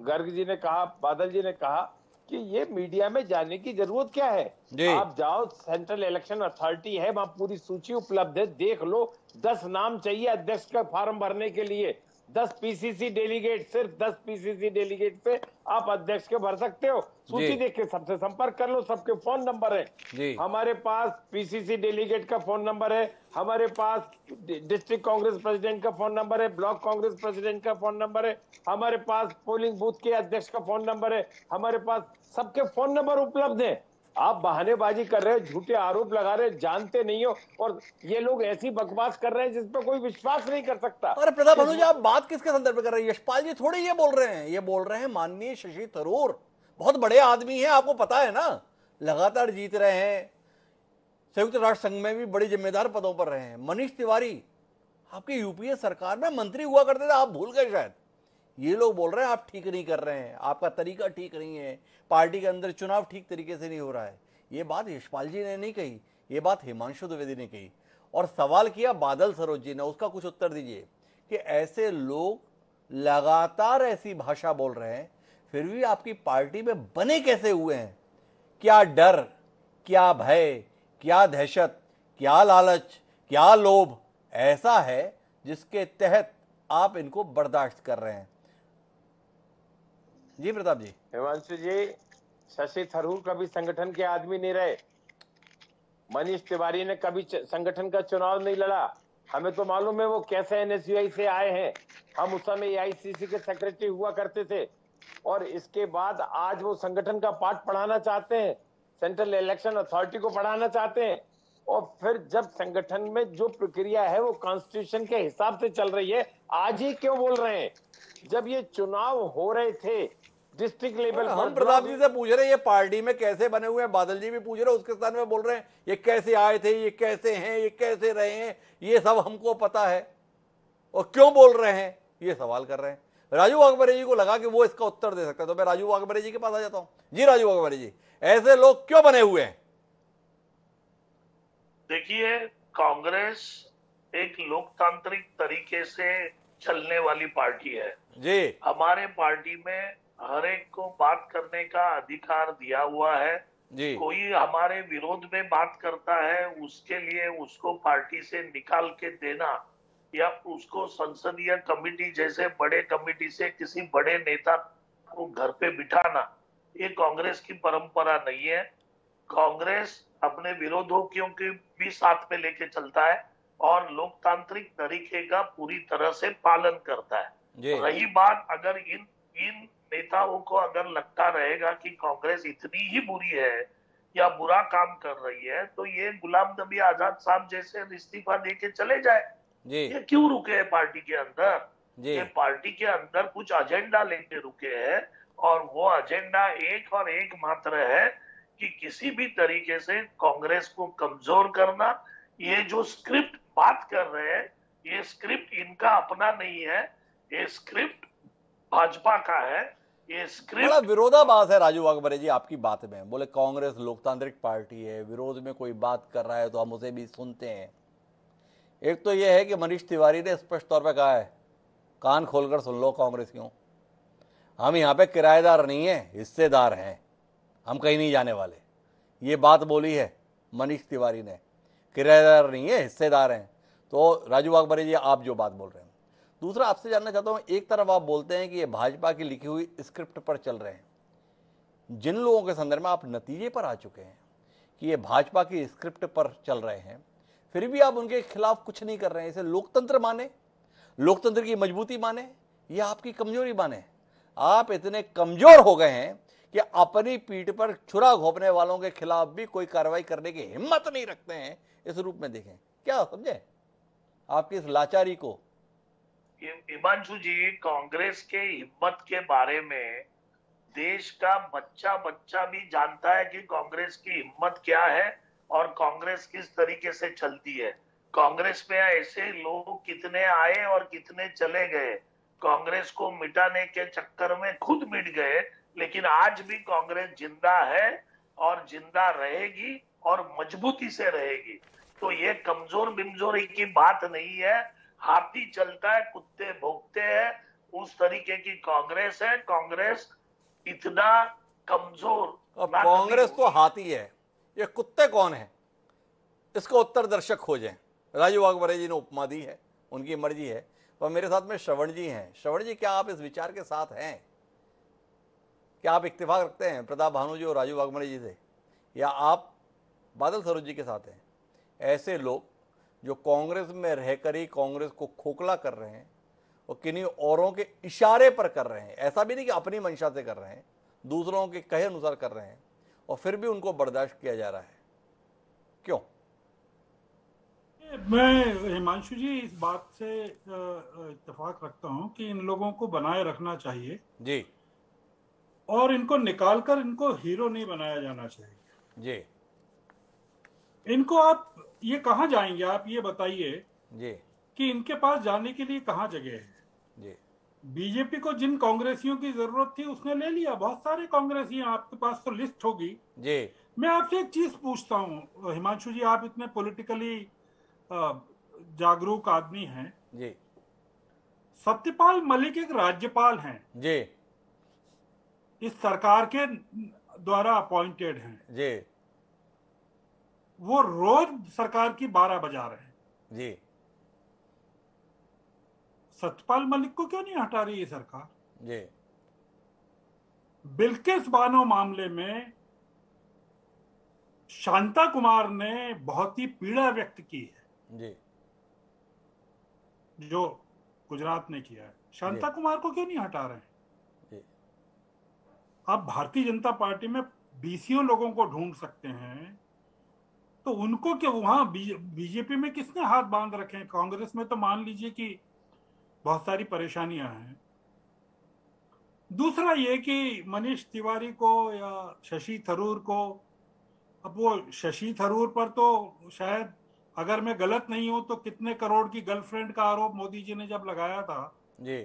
गर्ग जी ने कहा, बादल जी ने कहा कि ये मीडिया में जाने की जरूरत क्या है? आप जाओ, सेंट्रल इलेक्शन अथॉरिटी है, वहां पूरी सूची उपलब्ध है, देख लो। 10 नाम चाहिए अध्यक्ष का फॉर्म भरने के लिए, 10 पीसीसी डेलीगेट, सिर्फ 10 पीसीसी डेलीगेट से आप अध्यक्ष के भर सकते हो। सूची देख के सबसे संपर्क कर लो, सबके फोन नंबर है हमारे पास, पीसीसी डेलीगेट का फोन नंबर है हमारे पास, डिस्ट्रिक्ट कांग्रेस प्रेसिडेंट का फोन नंबर है, ब्लॉक कांग्रेस प्रेसिडेंट का फोन नंबर है हमारे पास, पोलिंग बूथ के अध्यक्ष का फोन नंबर है हमारे पास, सबके फोन नंबर उपलब्ध है। आप बहानेबाजी कर रहे हो, झूठे आरोप लगा रहे हो, जानते नहीं हो, और ये लोग ऐसी बकवास कर रहे हैं जिस पर कोई विश्वास नहीं कर सकता। अरे प्रताप भानु जी, आप बात किसके संदर्भ में कर रहे हैं? यशपाल जी थोड़ी ये बोल रहे हैं, ये बोल रहे हैं माननीय शशि थरूर, बहुत बड़े आदमी हैं, आपको पता है ना, लगातार जीत रहे हैं, संयुक्त राष्ट्र संघ में भी बड़ी जिम्मेदार पदों पर रहे हैं। मनीष तिवारी आपकी यूपीए सरकार में मंत्री हुआ करते थे, आप भूल गए शायद। ये लोग बोल रहे हैं आप ठीक नहीं कर रहे हैं, आपका तरीका ठीक नहीं है, पार्टी के अंदर चुनाव ठीक तरीके से नहीं हो रहा है। ये बात यशपाल जी ने नहीं कही, ये बात हिमांशु द्विवेदी ने कही, और सवाल किया बादल सरोज जी ने, उसका कुछ उत्तर दीजिए कि ऐसे लोग लगातार ऐसी भाषा बोल रहे हैं, फिर भी आपकी पार्टी में बने कैसे हुए हैं? क्या डर, क्या भय, क्या दहशत, क्या लालच, क्या लोभ ऐसा है जिसके तहत आप इनको बर्दाश्त कर रहे हैं? जी प्रताप जी। हिमांशु जी, शशि थरूर कभी संगठन के आदमी नहीं रहे, मनीष तिवारी ने कभी संगठन का चुनाव नहीं लड़ा। हमें तो मालूम है वो कैसे एनएसयूआई से आए हैं, हम उस समय एआईसीसी के सेक्रेटरी हुआ करते थे, और इसके बाद आज वो संगठन का पाठ पढ़ाना चाहते हैं, सेंट्रल इलेक्शन अथॉरिटी को पढ़ाना चाहते हैं। और फिर जब संगठन में जो प्रक्रिया है वो कॉन्स्टिट्यूशन के हिसाब से चल रही है, आज ही क्यों बोल रहे हैं? जब ये चुनाव हो रहे थे डिस्ट्रिक्ट लेवल पर, हम प्रताप जी से पूछ रहे हैं ये पार्टी में कैसे बने हुए हैं, बादल जी भी पूछ रहे हैं, उसके स्थान में बोल रहे हैं ये कैसे आए थे, ये कैसे हैं, ये कैसे रहे हैं, ये सब हमको पता है और क्यों बोल रहे हैं, ये सवाल कर रहे हैं। राजू वाघमारे जी को लगा कि वो इसका उत्तर दे सकता है, तो मैं राजू वाघमारे जी के पास आ जाता हूं। जी राजू वाघमारे जी, ऐसे लोग क्यों बने हुए हैं? देखिए, कांग्रेस एक लोकतांत्रिक तरीके से चलने वाली पार्टी है जी हमारे पार्टी में हर एक को बात करने का अधिकार दिया हुआ है। जी कोई हमारे विरोध में बात करता है उसके लिए उसको पार्टी से निकाल के देना या उसको संसदीय कमेटी जैसे बड़े कमेटी से किसी बड़े नेता को घर पे बिठाना, ये कांग्रेस की परंपरा नहीं है। कांग्रेस अपने विरोधियों के भी साथ में लेके चलता है और लोकतांत्रिक तरीके का पूरी तरह से पालन करता है। जी रही बात, अगर इन इन नेताओं को अगर लगता रहेगा कि कांग्रेस इतनी ही बुरी है या बुरा काम कर रही है, तो ये गुलाम नबी आजाद साहब जैसे इस्तीफा दे के चले जाए। जी ये क्यों रुके हैं पार्टी के अंदर? जी ये पार्टी के अंदर कुछ एजेंडा लेके रुके हैं और वो एजेंडा एक और एक मात्र है कि किसी भी तरीके से कांग्रेस को कमजोर करना। ये जो स्क्रिप्ट बात कर रहे हैं, ये स्क्रिप्ट इनका अपना नहीं है, ये स्क्रिप्ट भाजपा का है। ये बड़ा स्क्रिप्ट विरोधाभास है राजू वाघमारे जी आपकी बात में। बोले कांग्रेस लोकतांत्रिक पार्टी है, विरोध में कोई बात कर रहा है तो हम उसे भी सुनते हैं। एक तो यह है कि मनीष तिवारी ने स्पष्ट तौर पर कहा है, कान खोलकर सुन लो कांग्रेसियों, हम यहाँ पे किराएदार नहीं है, हिस्सेदार हैं, हम कहीं नहीं जाने वाले। ये बात बोली है मनीष तिवारी ने, किराएदार नहीं है, हिस्सेदार हैं। तो राजू वाघमारे जी आप जो बात बोल रहे हैं, दूसरा आपसे जानना चाहता हूँ, एक तरफ आप बोलते हैं कि ये भाजपा की लिखी हुई स्क्रिप्ट पर चल रहे हैं, जिन लोगों के संदर्भ में आप नतीजे पर आ चुके हैं कि ये भाजपा की स्क्रिप्ट पर चल रहे हैं, फिर भी आप उनके खिलाफ कुछ नहीं कर रहे हैं। इसे लोकतंत्र माने, लोकतंत्र की मजबूती माने या आपकी कमजोरी माने? आप इतने कमजोर हो गए हैं कि अपनी पीठ पर छुरा घोंपने वालों के खिलाफ भी कोई कार्रवाई करने की हिम्मत नहीं रखते हैं। इस रूप में देखें, क्या समझे आपकी इस लाचारी को? हिमांशु जी, कांग्रेस के हिम्मत के बारे में देश का बच्चा बच्चा भी जानता है कि कांग्रेस की हिम्मत क्या है और कांग्रेस किस तरीके से चलती है। कांग्रेस में ऐसे लोग कितने आए और कितने चले गए, कांग्रेस को मिटाने के चक्कर में खुद मिट गए, लेकिन आज भी कांग्रेस जिंदा है और जिंदा रहेगी और मजबूती से रहेगी। तो ये कमजोर बिमजोरी की बात नहीं है। हाथी चलता है, कुत्ते भौंकते हैं, उस तरीके की कांग्रेस है। कांग्रेस इतना कमजोर अब ना कांग्रेस कभी तो हाथी है, ये कुत्ते कौन है? इसको उत्तर दर्शक खोजें। राजू वाघमारे जी ने उपमा दी है, उनकी मर्जी है। पर मेरे साथ में श्रवण जी हैं। श्रवण जी, क्या आप इस विचार के साथ हैं? क्या आप इत्तेफाक रखते हैं प्रताप भानु जी और राजू वाघमारे जी से, या आप बादल सरोज जी के साथ हैं? ऐसे लोग जो कांग्रेस में रहकर ही कांग्रेस को खोखला कर रहे हैं और किन्हीं औरों के इशारे पर कर रहे हैं, ऐसा भी नहीं कि अपनी मंशा से कर रहे हैं, दूसरों के कहे अनुसार कर रहे हैं, और फिर भी उनको बर्दाश्त किया जा रहा है, क्यों? मैं हिमांशु जी इस बात से इत्तेफाक रखता हूं कि इन लोगों को बनाए रखना चाहिए जी और इनको निकालकर इनको हीरो नहीं बनाया जाना चाहिए। जी इनको आप ये कहाँ जाएंगे, आप ये बताइए जी कि इनके पास जाने के लिए कहाँ जगह है? जी बीजेपी को जिन कांग्रेसियों की जरूरत थी उसने ले लिया। बहुत सारे कांग्रेसी हैं, आपके पास तो लिस्ट होगी। जी मैं आपसे एक चीज पूछता हूँ हिमांशु जी, आप इतने पॉलिटिकली जागरूक आदमी हैं। जी सत्यपाल मलिक एक राज्यपाल हैं, जी इस सरकार के द्वारा अपॉइंटेड हैं। जी वो रोज सरकार की 12 बजा रहे हैं। जी सत्यपाल मलिक को क्यों नहीं हटा रही है सरकार? जी बिल्किस बानो मामले में शांता कुमार ने बहुत ही पीड़ा व्यक्त की है, जी जो गुजरात ने किया है। शांता कुमार को क्यों नहीं हटा रहे हैं? जी आप भारतीय जनता पार्टी में बीसीओ लोगों को ढूंढ सकते हैं, तो उनको क्यों वहां बीजेपी में किसने हाथ बांध रखे हैं? कांग्रेस में तो मान लीजिए कि बहुत सारी परेशानियां हैं। दूसरा ये कि मनीष तिवारी को या शशि थरूर को, अब वो शशि थरूर पर तो शायद, अगर मैं गलत नहीं हूं तो कितने करोड़ की गर्लफ्रेंड का आरोप मोदी जी ने जब लगाया था, जी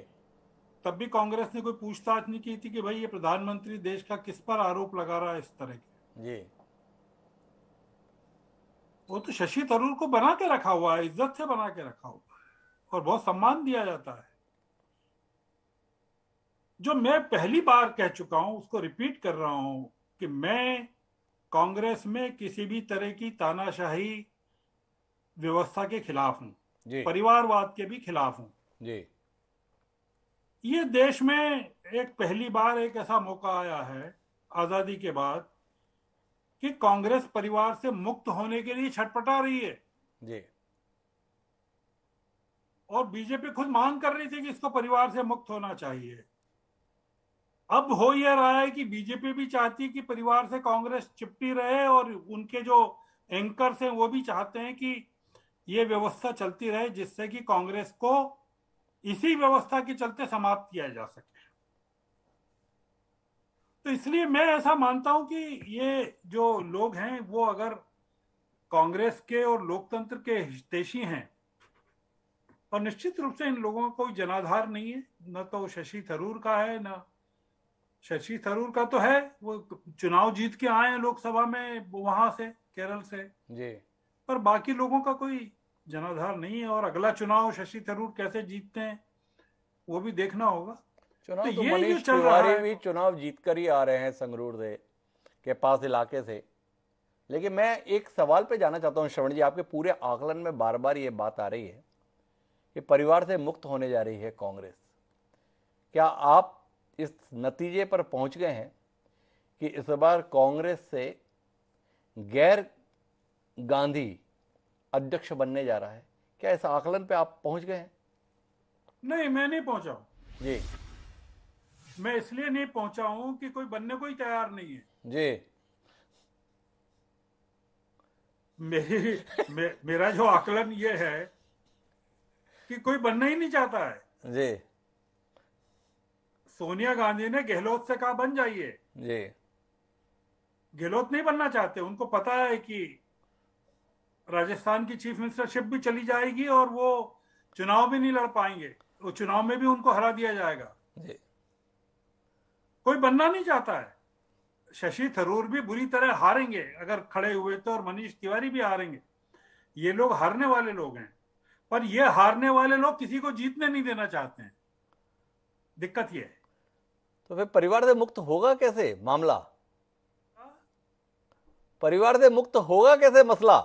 तब भी कांग्रेस ने कोई पूछताछ नहीं की थी कि भाई ये प्रधानमंत्री देश का किस पर आरोप लगा रहा है इस तरह के। जी वो तो शशि थरूर को बना के रखा हुआ है, इज्जत से बना के रखा हुआ है और बहुत सम्मान दिया जाता है। जो मैं पहली बार कह चुका हूं उसको रिपीट कर रहा हूं कि मैं कांग्रेस में किसी भी तरह की तानाशाही व्यवस्था के खिलाफ हूं, जी परिवारवाद के भी खिलाफ हूं। जी ये देश में एक पहली बार एक ऐसा मौका आया है आजादी के बाद कि कांग्रेस परिवार से मुक्त होने के लिए छटपटा रही है जी और बीजेपी खुद मांग कर रही थी कि इसको परिवार से मुक्त होना चाहिए। अब हो यह रहा है कि बीजेपी भी चाहती है कि परिवार से कांग्रेस चिपटी रहे और उनके जो एंकर्स हैं वो भी चाहते हैं कि ये व्यवस्था चलती रहे जिससे कि कांग्रेस को इसी व्यवस्था के चलते समाप्त किया जा सके। तो इसलिए मैं ऐसा मानता हूं कि ये जो लोग हैं वो अगर कांग्रेस के और लोकतंत्र के हितैषी हैं, और निश्चित रूप से इन लोगों का कोई जनाधार नहीं है, न तो शशि थरूर का है, न शशि थरूर का तो है, वो चुनाव जीत के आए हैं लोकसभा में वहां से, केरल से, जी पर बाकी लोगों का कोई जनाधार नहीं है। और अगला चुनाव शशि थरूर कैसे जीतते हैं वो भी देखना होगा। तो चुनाव तो ये जो मनीष चल रहा तिवारी है, भी चुनाव जीत कर ही आ रहे हैं संगरूर से के पास इलाके से। लेकिन मैं एक सवाल पे जाना चाहता हूं श्रवण जी, आपके पूरे आकलन में बार बार ये बात आ रही है कि परिवार से मुक्त होने जा रही है कांग्रेस। क्या आप इस नतीजे पर पहुंच गए हैं कि इस बार कांग्रेस से गैर गांधी अध्यक्ष बनने जा रहा है? क्या इस आकलन पे आप पहुंच गए हैं? नहीं, मैं नहीं पहुंचा हूं। जी मैं इसलिए नहीं पहुंचा हूं कि कोई बनने को ही तैयार नहीं है। जी मेरा जो आकलन ये है कि कोई बनना ही नहीं चाहता है। जी सोनिया गांधी ने गहलोत से कहा बन जाइए, जी गहलोत नहीं बनना चाहते। उनको पता है कि राजस्थान की चीफ मिनिस्टरशिप भी चली जाएगी और वो चुनाव भी नहीं लड़ पाएंगे, वो चुनाव में भी उनको हरा दिया जाएगा। जी कोई बनना नहीं चाहता है। शशि थरूर भी बुरी तरह हारेंगे अगर खड़े हुए तो, और मनीष तिवारी भी हारेंगे। ये लोग हारने वाले लोग हैं, पर ये हारने वाले लोग किसी को जीतने नहीं देना चाहते हैं। दिक्कत ये है। तो फिर परिवार से मुक्त होगा कैसे मामला? परिवार से मुक्त होगा कैसे मसला?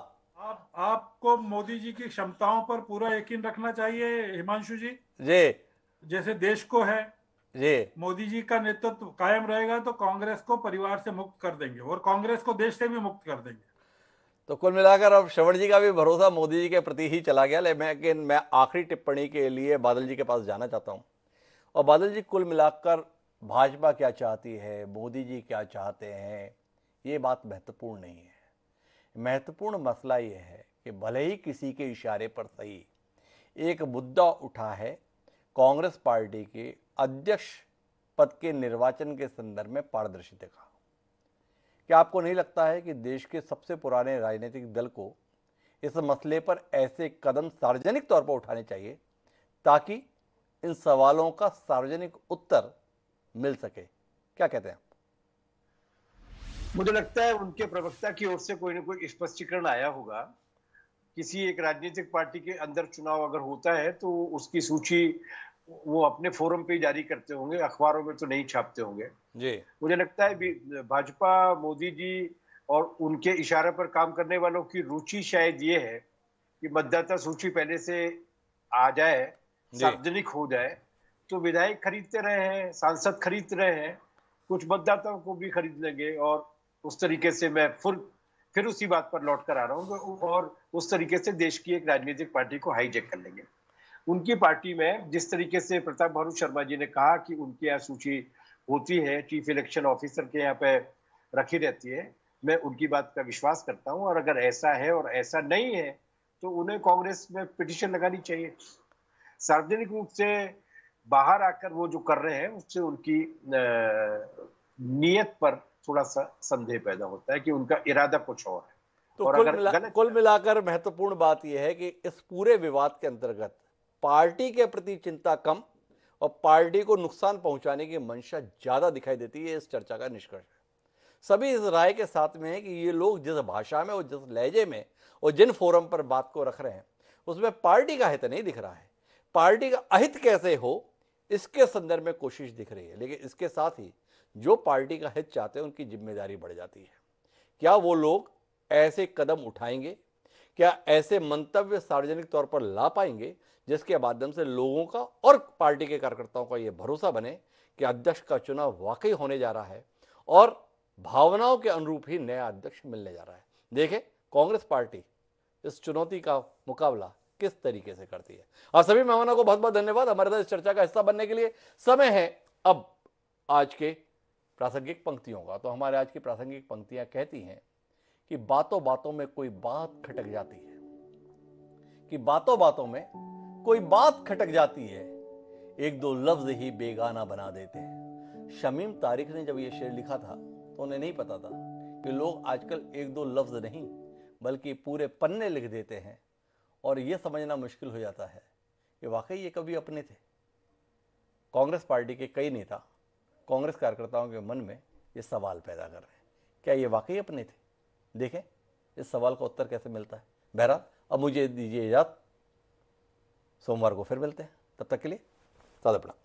आपको मोदी जी की क्षमताओं पर पूरा यकीन रखना चाहिए हिमांशु जी। जी जैसे देश को है, जी मोदी जी का नेतृत्व कायम रहेगा तो कांग्रेस को परिवार से मुक्त कर देंगे और कांग्रेस को देश से भी मुक्त कर देंगे। तो कुल मिलाकर अब श्रवण जी का भी भरोसा मोदी जी के प्रति ही चला गया। लेकिन मैं आखिरी टिप्पणी के लिए बादल जी के पास जाना चाहता हूं। और बादल जी, कुल मिलाकर भाजपा क्या चाहती है, मोदी जी क्या चाहते हैं, ये बात महत्वपूर्ण नहीं है। महत्वपूर्ण मसला ये है कि भले ही किसी के इशारे पर सही एक मुद्दा उठा है कांग्रेस पार्टी के अध्यक्ष पद के निर्वाचन के संदर्भ में पारदर्शिता का। क्या आपको नहीं लगता है कि देश के सबसे पुराने राजनीतिक दल को इस मसले पर ऐसे कदम सार्वजनिक तौर पर उठाने चाहिए ताकि इन सवालों का सार्वजनिक उत्तर मिल सके? क्या कहते हैं? मुझे लगता है उनके प्रवक्ता की ओर से कोई ना कोई स्पष्टीकरण आया होगा। किसी एक राजनीतिक पार्टी के अंदर चुनाव अगर होता है तो उसकी सूची वो अपने फोरम पे जारी करते होंगे, अखबारों में तो नहीं छापते होंगे। जी मुझे लगता है भाजपा, मोदी जी और उनके इशारे पर काम करने वालों की रुचि शायद ये है कि मतदाता सूची पहले से आ जाए, सार्वजनिक हो जाए। तो विधायक खरीदते रहे हैं, सांसद खरीद रहे हैं, कुछ मतदाताओं को भी खरीद लेंगे और उस तरीके से मैं फिर उसी बात पर लौट कर आ रहा हूँ और उस तरीके से देश की एक राजनीतिक पार्टी को हाईजैक कर लेंगे। उनकी पार्टी में जिस तरीके से प्रताप भानु शर्मा जी ने कहा कि उनके यहाँ सूची होती है, चीफ इलेक्शन ऑफिसर के यहाँ पे रखी रहती है, मैं उनकी बात का विश्वास करता हूँ। और अगर ऐसा है और ऐसा नहीं है तो उन्हें कांग्रेस में पिटीशन लगानी चाहिए, सार्वजनिक रूप से बाहर आकर वो जो कर रहे हैं उससे उनकी नीयत पर थोड़ा सा संदेह पैदा होता है कि उनका इरादा कुछ और है। तो और अगर गलत कुल मिलाकर महत्वपूर्ण बात यह है कि इस पूरे विवाद के अंतर्गत पार्टी के प्रति चिंता कम और पार्टी को नुकसान पहुंचाने की मंशा ज्यादा दिखाई देती है। इस चर्चा का निष्कर्ष है। सभी इस राय के साथ में है कि ये लोग जिस भाषा में और जिस लहजे में और जिन फोरम पर बात को रख रहे हैं उसमें पार्टी का हित नहीं दिख रहा है। पार्टी का अहित कैसे हो इसके संदर्भ में कोशिश दिख रही है, लेकिन इसके साथ ही जो पार्टी का हित चाहते हैं उनकी जिम्मेदारी बढ़ जाती है। क्या वो लोग ऐसे कदम उठाएंगे? क्या ऐसे मंतव्य सार्वजनिक तौर पर ला पाएंगे जिसके माध्यम से लोगों का और पार्टी के कार्यकर्ताओं का यह भरोसा बने कि अध्यक्ष का चुनाव वाकई होने जा रहा है और भावनाओं के अनुरूप ही नया अध्यक्ष मिलने जा रहा है? देखें कांग्रेस पार्टी इस चुनौती का मुकाबला किस तरीके से करती है। आप सभी मेहमानों को बहुत बहुत धन्यवाद हमारे साथ इस चर्चा का हिस्सा बनने के लिए। समय है अब आज के प्रासंगिक पंक्तियों का। तो हमारे आज की प्रासंगिक पंक्तियां कहती हैं कि बातों बातों में कोई बात खटक जाती है, कि बातों बातों में कोई बात खटक जाती है, एक दो लफ्ज ही बेगाना बना देते हैं। शमीम तारिक ने जब ये शेर लिखा था तो उन्हें नहीं पता था कि लोग आजकल एक दो लफ्ज नहीं बल्कि पूरे पन्ने लिख देते हैं और यह समझना मुश्किल हो जाता है कि वाकई ये कभी अपने थे। कांग्रेस पार्टी के कई नेता कांग्रेस कार्यकर्ताओं के मन में ये सवाल पैदा कर रहे हैं, क्या ये वाकई अपने थे? देखें इस सवाल का उत्तर कैसे मिलता है। बहरहाल अब मुझे दीजिए इजाजत, सोमवार को फिर मिलते हैं। तब तक के लिए सादा प्रणाम।